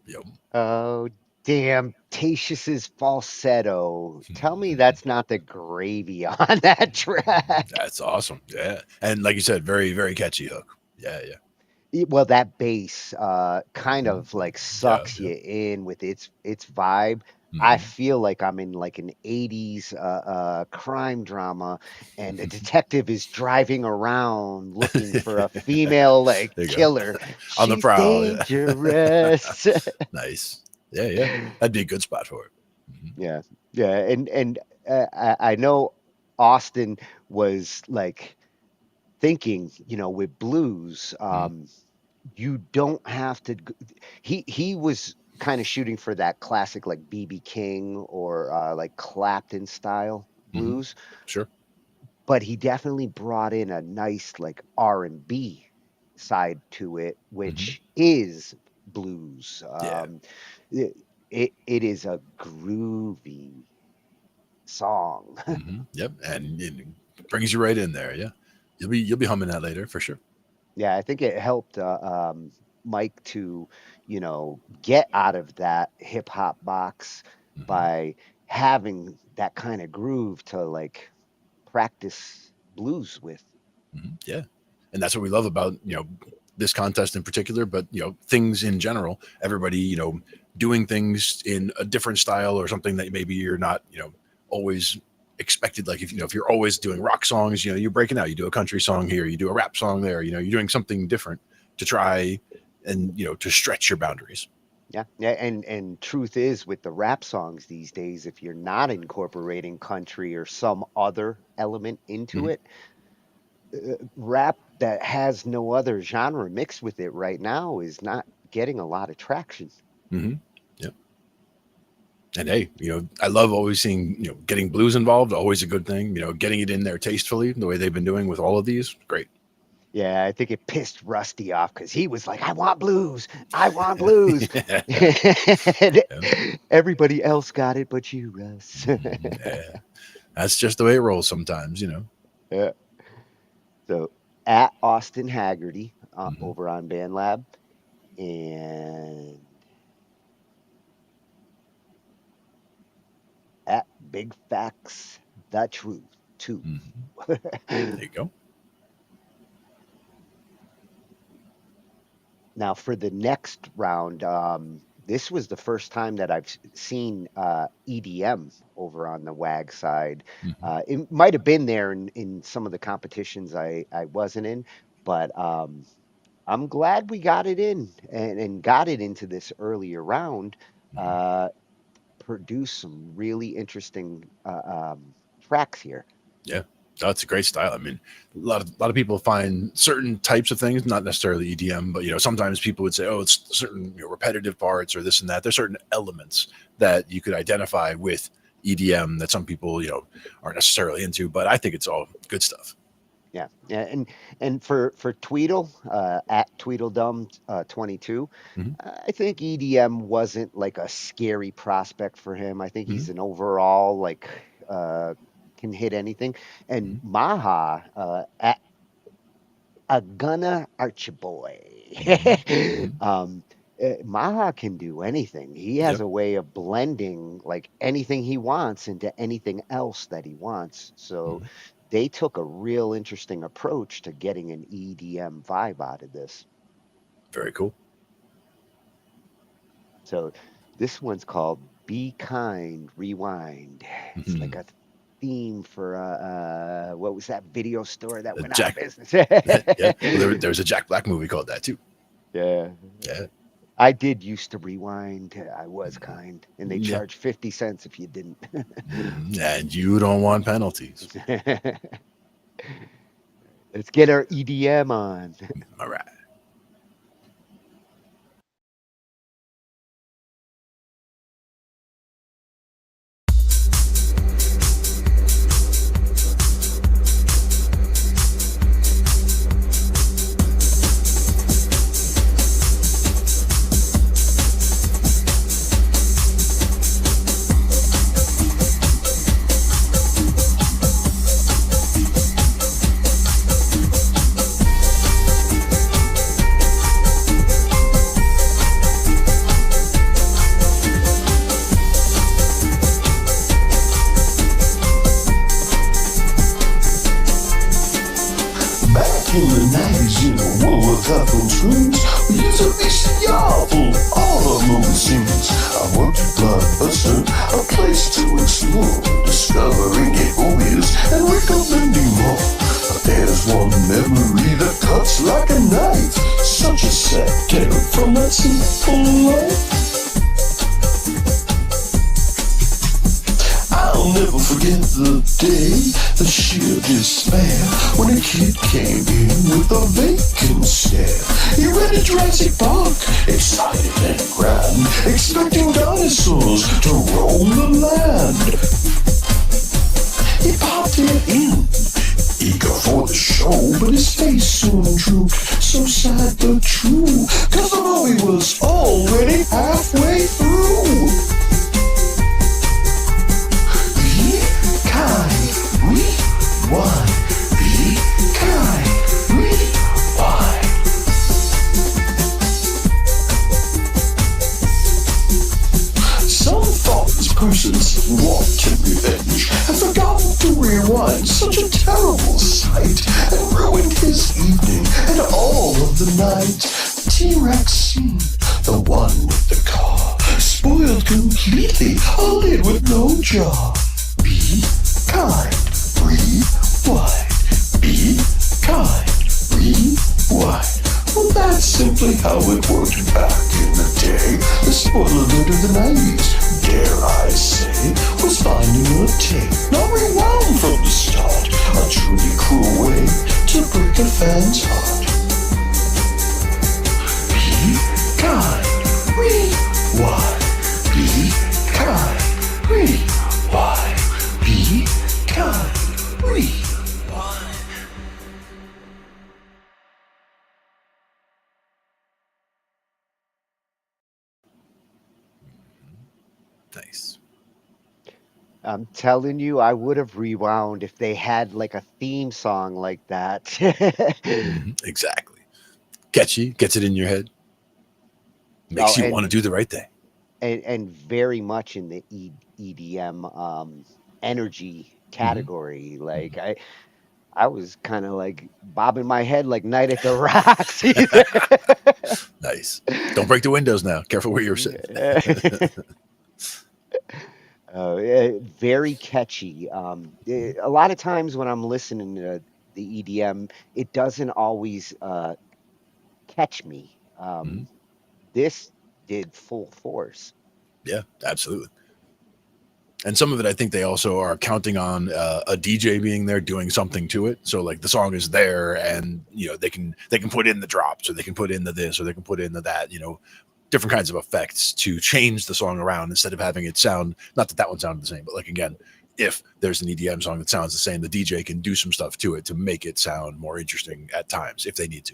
Yep. Oh, damn. Tatius's falsetto. Tell me that's not the gravy on that track. That's awesome. Yeah. And like you said, very, very catchy hook. Yeah, yeah. Well, that bass kind of like Yeah, sucks yeah. you in with its vibe. I Mhm. feel like I'm in like an 80s crime drama, and a detective is driving around looking for a female like There you go. killer. On the She's prowl. Yeah. dangerous. Nice. Yeah, yeah. That'd be a good spot for it. Yeah, yeah, and I know Austin was like thinking, with blues, you don't have to. He was kind of shooting for that classic like BB King or like Clapton style Mhm. blues, Sure. but he definitely brought in a nice like R&B side to it, Mhm. which is blues. Yeah. It is a groovy song. Yep. And it brings you right in there. Yeah. You'll be humming that later for sure. Yeah, I think it helped Mike to, get out of that hip hop box by having that kind of groove to like practice blues with. Yeah. And that's what we love about, this contest in particular, but, things in general, everybody, doing things in a different style or something that maybe you're not, always expected. Like if you're always doing rock songs, you're breaking out, you do a country song here, you do a rap song there, you're doing something different to try and, to stretch your boundaries. Yeah, yeah, and truth is with the rap songs these days, if you're not incorporating country or some other element into Mhm. it, rap that has no other genre mixed with it right now is not getting a lot of traction. Yep. And hey, I love always seeing, getting blues involved, always a good thing, getting it in there tastefully, the way they've been doing with all of these. Great. Yeah, I think it pissed Rusty off because he was like, I want blues. I want blues. And everybody else got it but you, Russ. Yeah. That's just the way it rolls sometimes. Yeah. So at Austin Haggerty over on BandLab, and at Big Facts, the truth, too. There you go. Now, for the next round, this was the first time that I've seen EDM over on the WAG side. It might have been there in some of the competitions I wasn't in, but I'm glad we got it in and got it into this earlier round. Produced some really interesting tracks here. Yeah. That's a great style. I mean, a lot of people find certain types of things, not necessarily EDM, but sometimes people would say, "Oh, it's certain repetitive parts or this and that." There's certain elements that you could identify with EDM that some people aren't necessarily into, but I think it's all good stuff. Yeah, yeah, and for Tweedle at Tweedledum 22, I think EDM wasn't like a scary prospect for him. I think he's an overall like can hit anything. And Maha, a gunna Archie boy. Maha can do anything. He has Yep. a way of blending like anything he wants into anything else that he wants. So they took a real interesting approach to getting an EDM vibe out of this. Very cool. So this one's called Be Kind, Rewind. It's like a theme for what was that video store that went out of Jack. business? Yeah. Well, there's a Jack Black movie called that too. Yeah. Yeah. I did used to rewind. I was kind, and they Yeah. charged 50 cents if you didn't. And you don't want penalties. Let's get our EDM on. All right. Back in the 90s, in a world without those screens, we used to be y'all full of all the movie scenes. I worked at Blockbuster, a place to explore, discovering gay movies and recommending more. But there's one memory that cuts like a knife, such a sad tale from that simple life. I'll never forget the day, the sheer despair, when a kid came in with a vacant stare. He rented Jurassic Park, excited and grand, expecting dinosaurs to roam the land. He popped it in, eager for the show, but his face soon drooped, so sad but true, 'cause the movie was already halfway through. Rewind, be kind, rewind. Some thoughtless persons walked in revenge and forgotten to rewind, such a terrible sight, and ruined his evening and all of the night. T-Rex scene, the one with the car, spoiled completely, a lid with no jaw. Be kind, rewind, be kind, rewind. Well, that's simply how it worked back in the day. The spoiler alert of the 90s, dare I say, was finding a tape, not rewound from the start. A truly cruel way to break a fan's heart. Be kind, rewind, be kind, rewind, be kind, rewind. Nice. I'm telling you, I would have rewound if they had like a theme song like that. Exactly. Catchy, gets it in your head. Makes you want to do the right thing. And very much in the EDM energy category. Like I was kind of like bobbing my head like Night at the Roxy. Nice. Don't break the windows now. Careful where you're sitting. Very catchy. A lot of times when I'm listening to the EDM, it doesn't always catch me. This did full force. Yeah, absolutely. And some of it, I think they also are counting on a DJ being there doing something to it. So like the song is there, and they can put in the drops, or they can put in the this, or they can put in the that. Different kinds of effects to change the song around instead of having it sound. Not that that one sounded the same, but like again, if there's an EDM song that sounds the same, the DJ can do some stuff to it to make it sound more interesting at times if they need to.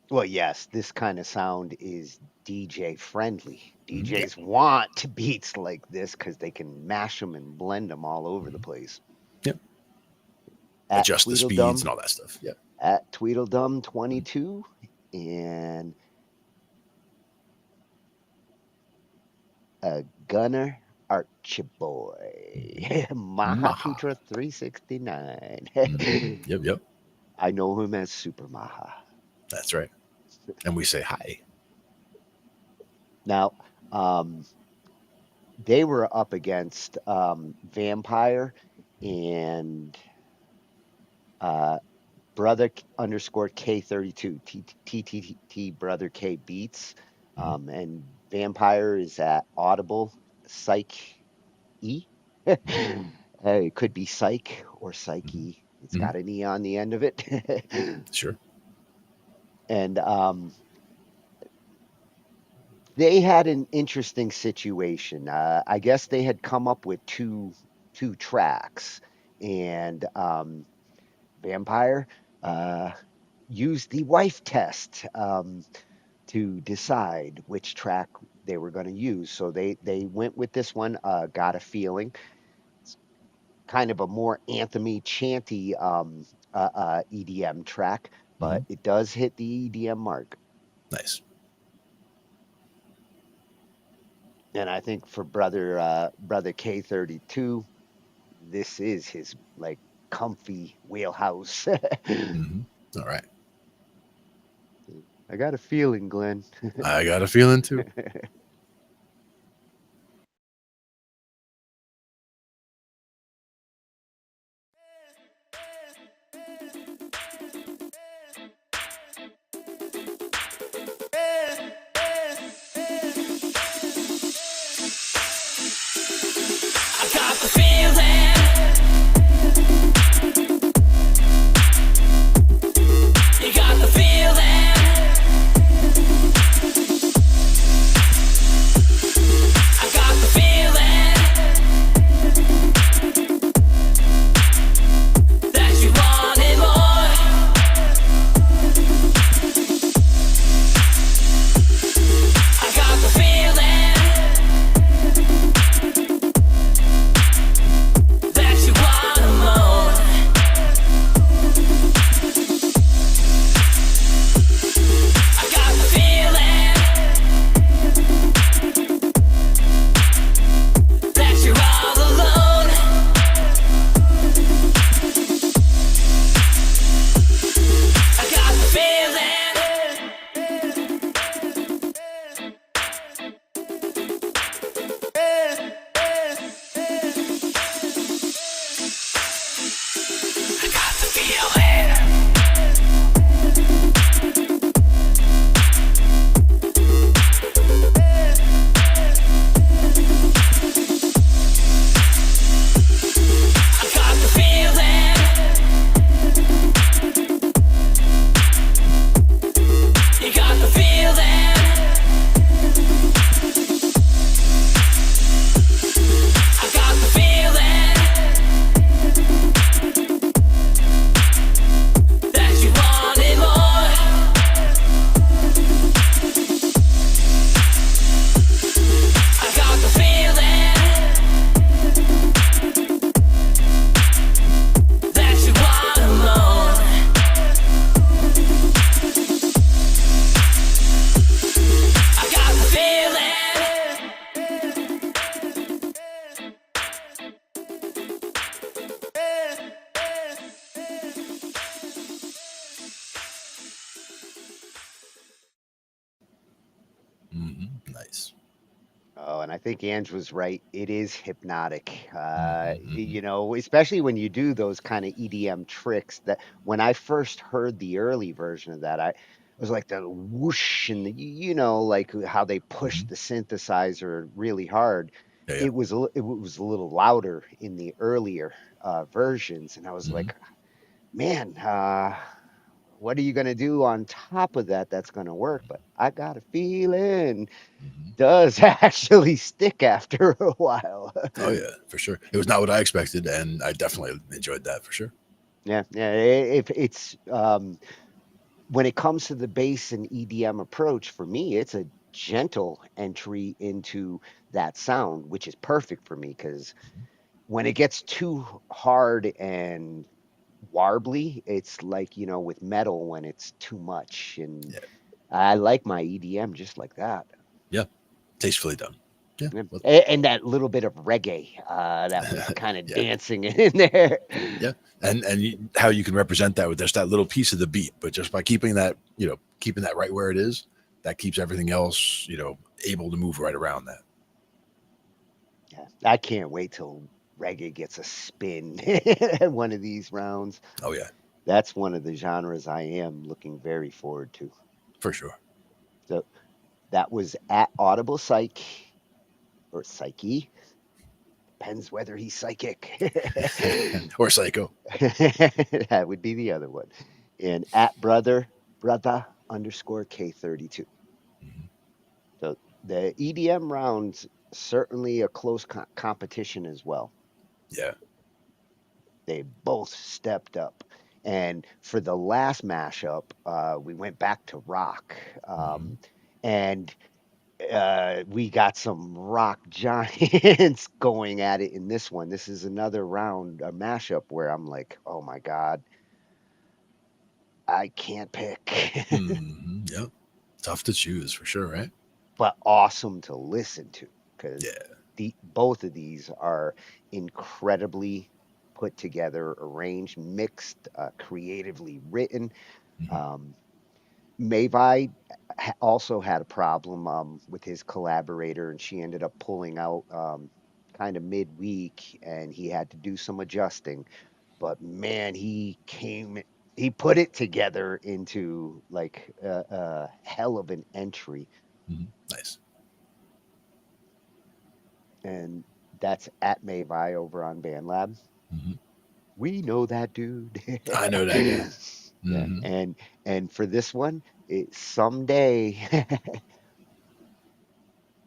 Well, yes, this kind of sound is DJ friendly. DJs want beats like this because they can mash them and blend them all over the place. Yep. At Adjust the Tweedledum, speeds and all that stuff. Yep. At Tweedledum22 and Gunner Archiboy. Mahaputra 369. Yep. I know him as Super Maha. That's right. And we say hi. Now, they were up against Vampire and brother underscore K32 TTT brother K beats. And Vampire is at Audible Psych E. It could be Psych or Psyche. It's got an E on the end of it. Sure. And they had an interesting situation. I guess they had come up with two tracks, and Vampire used the wife test to decide which track they were going to use. So they went with this one, Got a Feeling. It's kind of a more anthemy, chanty EDM track, but it does hit the EDM mark. Nice. And I think for brother K32, this is his like comfy wheelhouse. All right. I got a feeling, Glenn. I got a feeling too. Nice. Oh, and I think Ange was right. It is hypnotic. You know, especially when you do those kind of EDM tricks. That when I first heard the early version of that, I was like the whoosh and you know, like how they pushed the synthesizer really hard. It was it was a little louder in the earlier versions, and I was like, man, what are you going to do on top of that that's going to work? But I got a feeling does actually stick after a while. Oh yeah, for sure. It was not what I expected, and I definitely enjoyed that for sure. Yeah. If it's when it comes to the bass and EDM approach, for me, it's a gentle entry into that sound, which is perfect for me because when it gets too hard and warbly, it's like, with metal when it's too much. And I like my EDM just like that. Yeah. Tastefully done. Yeah. And that little bit of reggae that was kind of dancing in there. Yeah. And how you can represent that with just that little piece of the beat, but just by keeping that, keeping that right where it is, that keeps everything else, able to move right around that. Yeah. I can't wait till reggae gets a spin at one of these rounds. Oh, yeah. That's one of the genres I am looking very forward to. For sure. So that was at Audible Psych or Psyche. Depends whether he's psychic or psycho. That would be the other one. And at brother _ K32. So the EDM rounds certainly a close competition as well. Yeah. They both stepped up. And for the last mashup, we went back to rock. And we got some rock giants going at it in this one. This is another round, a mashup where I'm like, oh my God, I can't pick. Yep. Tough to choose for sure, right? But awesome to listen to because both of these are incredibly put together, arranged, mixed, creatively written. Mavi also had a problem with his collaborator, and she ended up pulling out kind of midweek, and he had to do some adjusting. But man, he put it together into like a hell of an entry. Nice. And that's at Mavi over on BandLab. We know that dude. I know that guy. Yeah. And for this one, someday.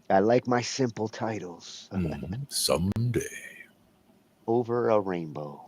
I like my simple titles. Someday. Over a rainbow.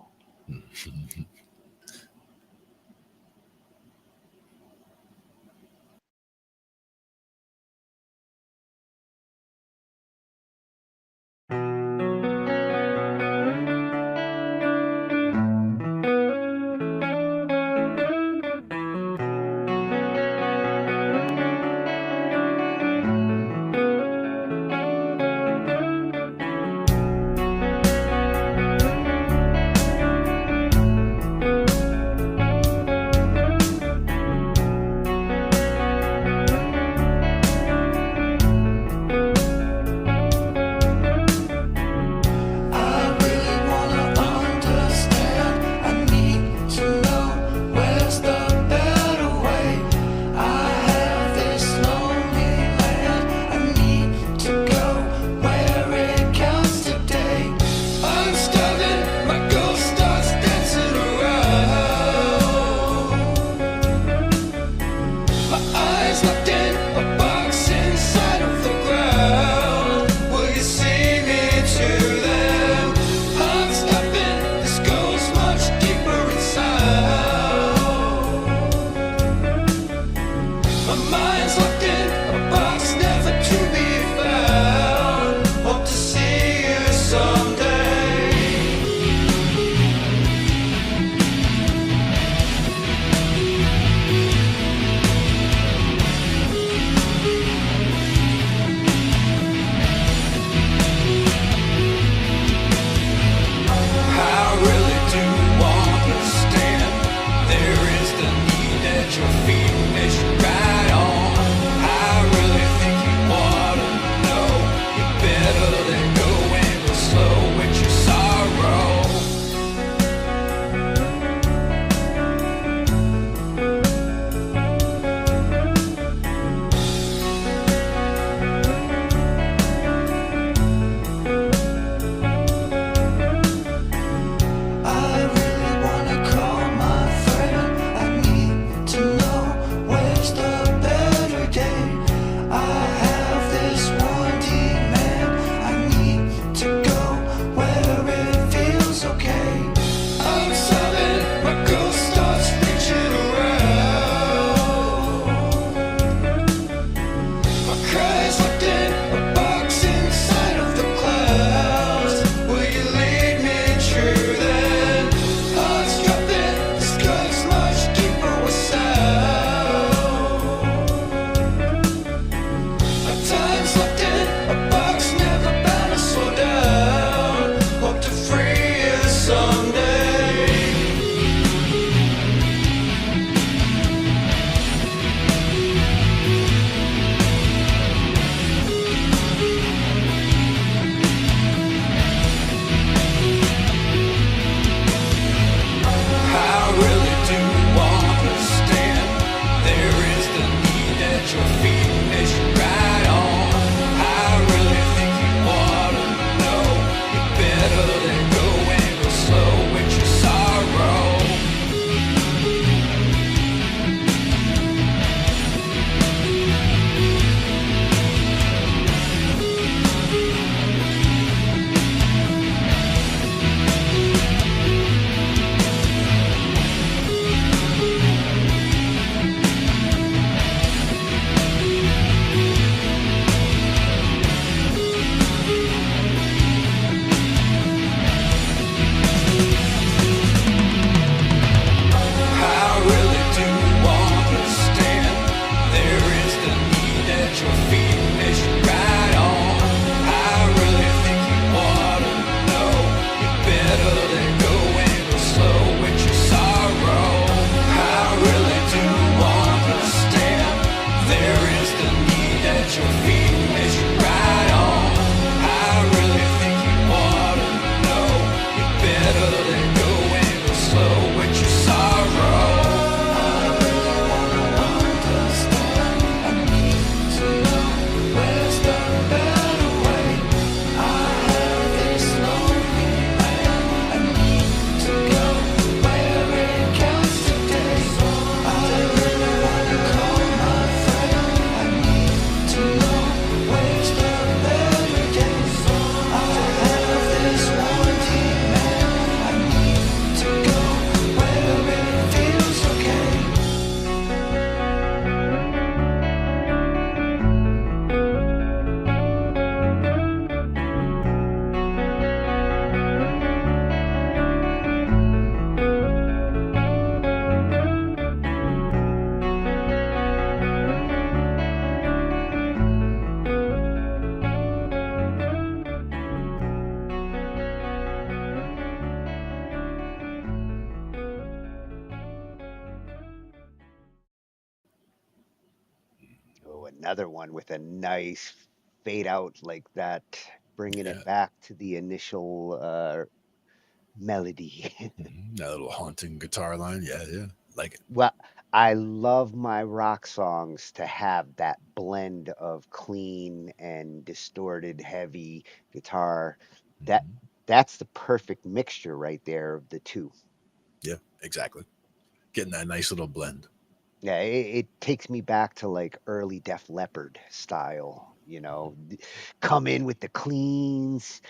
another one with a nice fade out like that, bringing it back to the initial melody. That little haunting guitar line. Yeah. Like it. Well, I love my rock songs to have that blend of clean and distorted heavy guitar. That that's the perfect mixture right there of the two. Yeah, exactly. Getting that nice little blend. Yeah, it takes me back to like early Def Leppard style, come in with the cleans,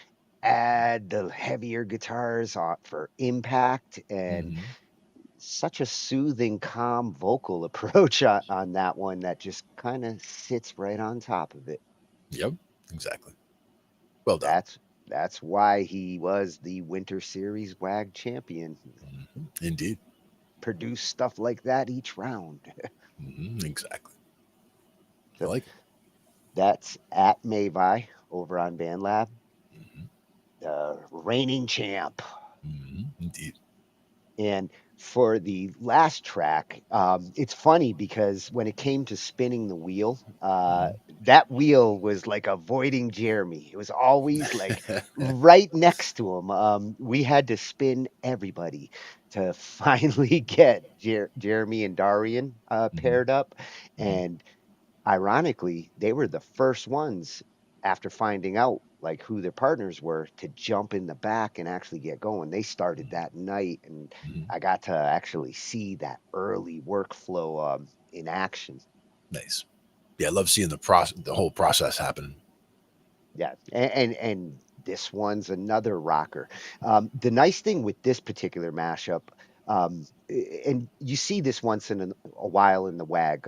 add the heavier guitars for impact, and such a soothing, calm vocal approach on that one that just kind of sits right on top of it. Yep, exactly. Well done. That's why he was the Winter Series WAG champion. Indeed. Produce stuff like that each round. Exactly. So I like it. that's at Mavi over on BandLab. The reigning champ. Indeed. And for the last track, it's funny because when it came to spinning the wheel, that wheel was like avoiding Jeremy. It was always like right next to him. We had to spin everybody to finally get Jeremy and Darian paired up. And ironically, they were the first ones after finding out like who their partners were to jump in the back and actually get going. They started that night, and I got to actually see that early workflow in action. Nice. Yeah, I love seeing the whole process happen. Yeah, and this one's another rocker. The nice thing with this particular mashup, and you see this once in a while in the WAG.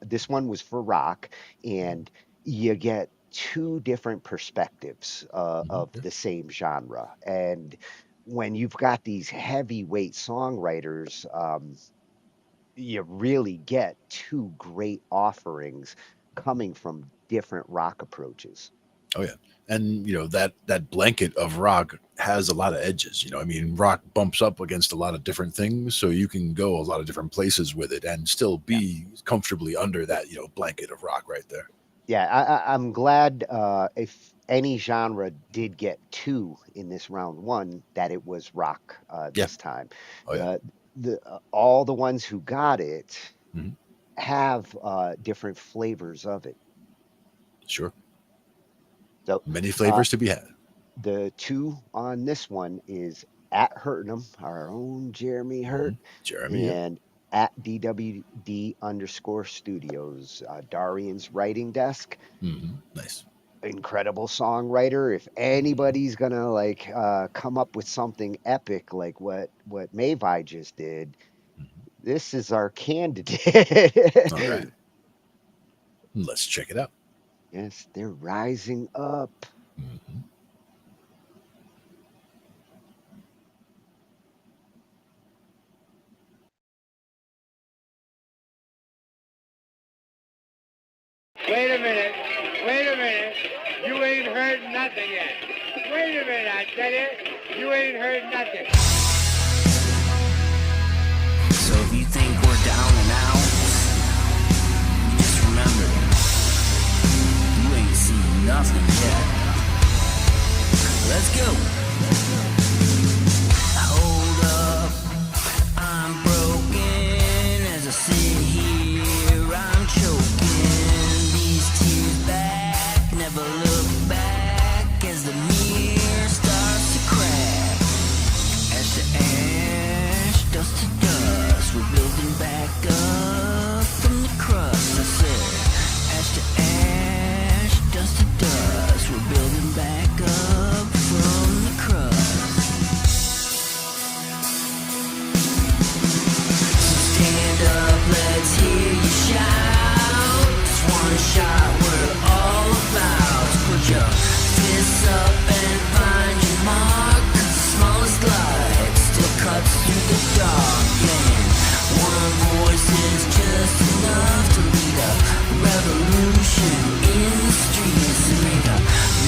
This one was for rock, and you get two different perspectives of the same genre. And when you've got these heavyweight songwriters, you really get two great offerings coming from different rock approaches. Oh yeah. And that blanket of rock has a lot of edges. I mean, rock bumps up against a lot of different things, so you can go a lot of different places with it and still be comfortably under that blanket of rock right there. Yeah, I'm glad if any genre did get two in this round one, that it was rock this time. Oh, yeah. All the ones who got it have different flavors of it. Sure. So many flavors to be had. The two on this one is at Hurtnum, our own Jeremy Hurt, Jeremy, and at DWD_studios, Darian's writing desk. Nice. Incredible songwriter. If anybody's gonna come up with something epic like what Mavi just did, this is our candidate. All right. Let's check it out. Yes, they're rising up. Wait a minute. You ain't heard nothing yet. Wait a minute, I tell you. You ain't heard nothing. So if you think we're down and out, just remember, you ain't seen nothing yet. Let's go. Hold up, I'm broken as I sit here, I'm choking. These tears back, never look back as the mirror starts to crack. Ash to ash, dust to dust, we're building back up from the crust. I said, ash to ash, dust to dust, we're building back up from the crust. So stand up, let's hear you shout. It's one shot we're all about. Put your fists up and find your mark. The smallest light still cuts through the dark. And one voice is just enough to lead a revolution in the streets. And make a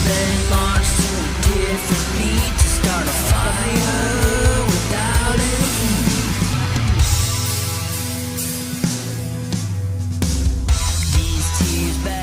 men march to a different beat to start a fire without any heat. These tears back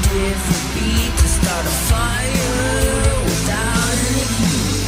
different beat to start a fire without any heat.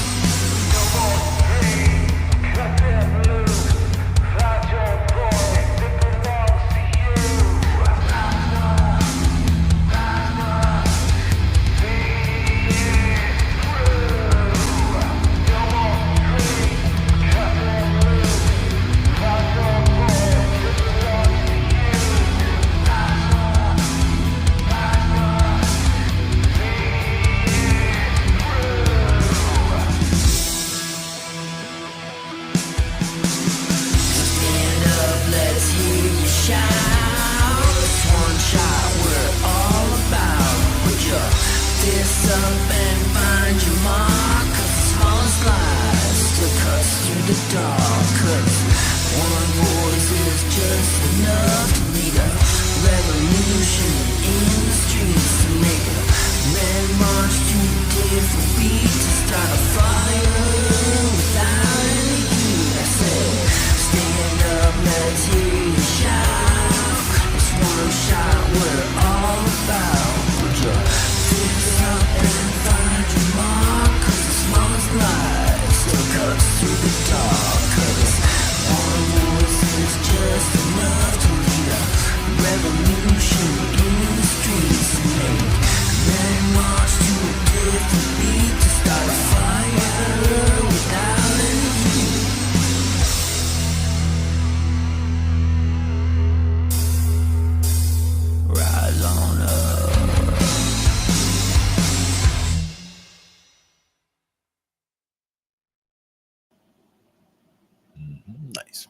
Nice.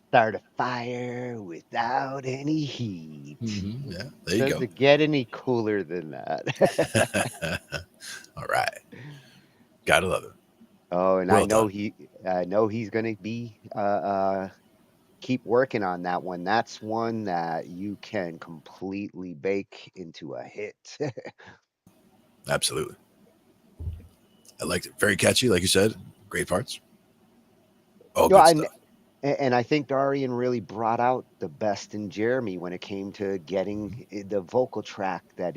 Start a fire without any heat. Yeah, there you Does go. it get any cooler than that? All right. Gotta love it. Oh, and Well I know done. I know he's gonna be keep working on that one. That's one that you can completely bake into a hit. Absolutely. I liked it. Very catchy, like you said. Great parts. All No, good stuff. and I think Darian really brought out the best in Jeremy when it came to getting the vocal track that,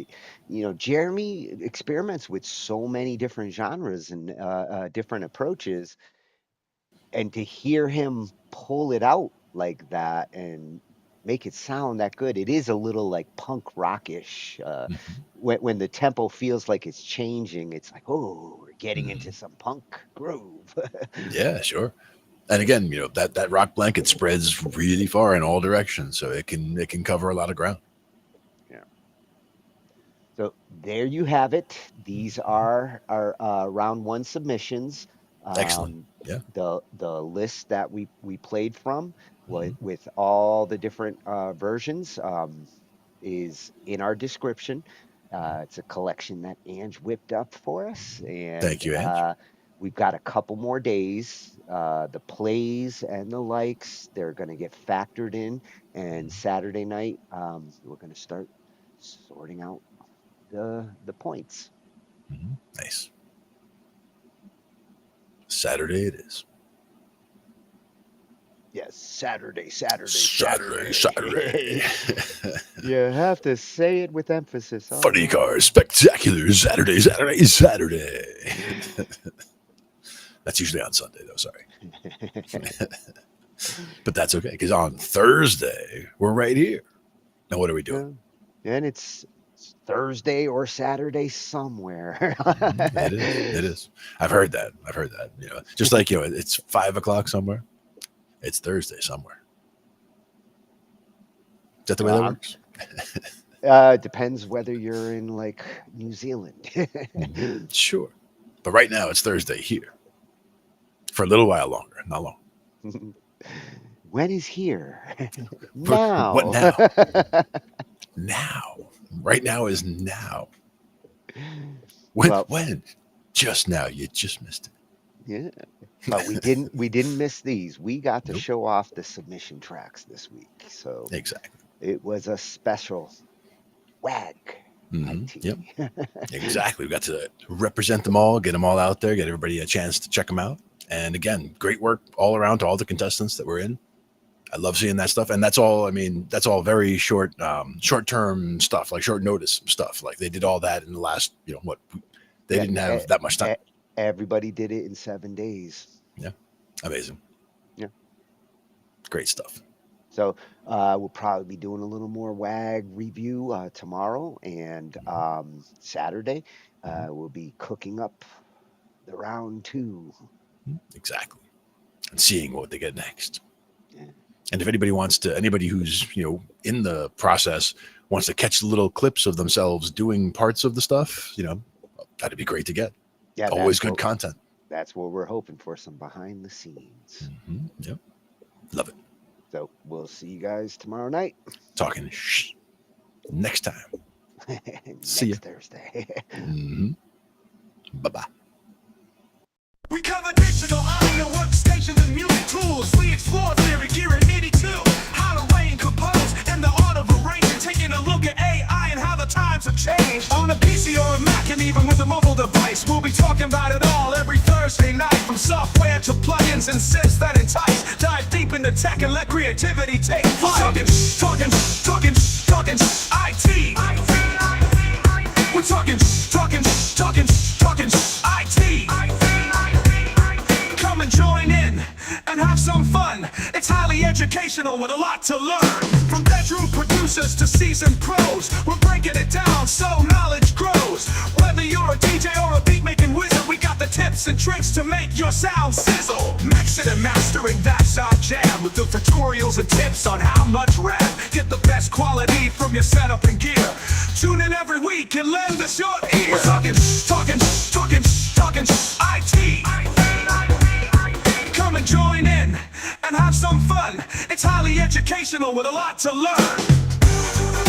Jeremy experiments with so many different genres and different approaches, and to hear him pull it out like that and make it sound that good, it is a little like punk rockish. When the tempo feels like it's changing, it's like, oh, we're getting into some punk groove. Yeah, sure. And again, that rock blanket spreads really far in all directions, so it can cover a lot of ground. Yeah. So there you have it. These are our round one submissions. Excellent. Yeah. The list that we played from with all the different versions is in our description. It's a collection that Ange whipped up for us, Thank and you, Ange. we've got a couple more days. The plays and the likes, they're going to get factored in, and Saturday night, we're going to start sorting out the points. Nice. Saturday it is. Yes, Saturday. Saturday. You have to say it with emphasis. All Funny right. cars, spectacular Saturday. That's usually on Sunday, though. Sorry. But that's okay, because on Thursday, we're right here. Now, what are we doing? And it's Thursday or Saturday somewhere. It is. It is. I've heard that. Just like, it's 5 o'clock somewhere. It's Thursday somewhere. Is that the way that works? Depends whether you're in like New Zealand. Sure. But right now it's Thursday here. For a little while longer. Not long. When is here? Now. What now? Now. Right now is now. When? Just now. You just missed it. Yeah. But we didn't miss these. We got to show off the submission tracks this week. So exactly. It was a special WAG. Yep. Exactly. We got to represent them all, get them all out there, get everybody a chance to check them out. And again, great work all around to all the contestants that were in. I love seeing that stuff. And that's all, I mean, that's all very short-term stuff, like short notice stuff. Like they did all that in the last, you know, what, they didn't have that much time. Everybody did it in 7 days. Yeah. Amazing. Yeah. Great stuff. So we'll probably be doing a little more WAG review tomorrow, and Saturday we'll be cooking up the round 2. Exactly. And seeing what they get next. Yeah. And if anybody anybody who's, you know, in the process wants to catch little clips of themselves doing parts of the stuff, you know, that'd be great to get. Yeah. Always good content. That's what we're hoping for, some behind the scenes. Yep. Love it. So we'll see you guys tomorrow night. Talking shh. Next time. See you Thursday. Bye-bye. We cover digital audio workstations and music tools. We explore theory, gear, and MIDI too. How to arrange, compose, and the art of arranging. Taking a look at AI and how the times have changed. On a PC or a Mac, and even with a mobile device, we'll be talking about it all every Thursday night. From software to plugins and synths that entice. Dive deep into tech and let creativity take flight. Talkin IT. We're talking IT. Come and join in and have some fun. It's highly educational with a lot to learn. From bedroom producers to seasoned pros, we're breaking it down so knowledge grows. Whether you're a DJ or a beat making wizard, we got the tips and tricks to make your sound sizzle. Mixing and mastering, that's our jam. With the tutorials and tips on how much rev. Get the best quality from your setup and gear. Tune in every week and lend us your ear. We're talking IT. Come and join in and have some fun. It's highly educational with a lot to learn.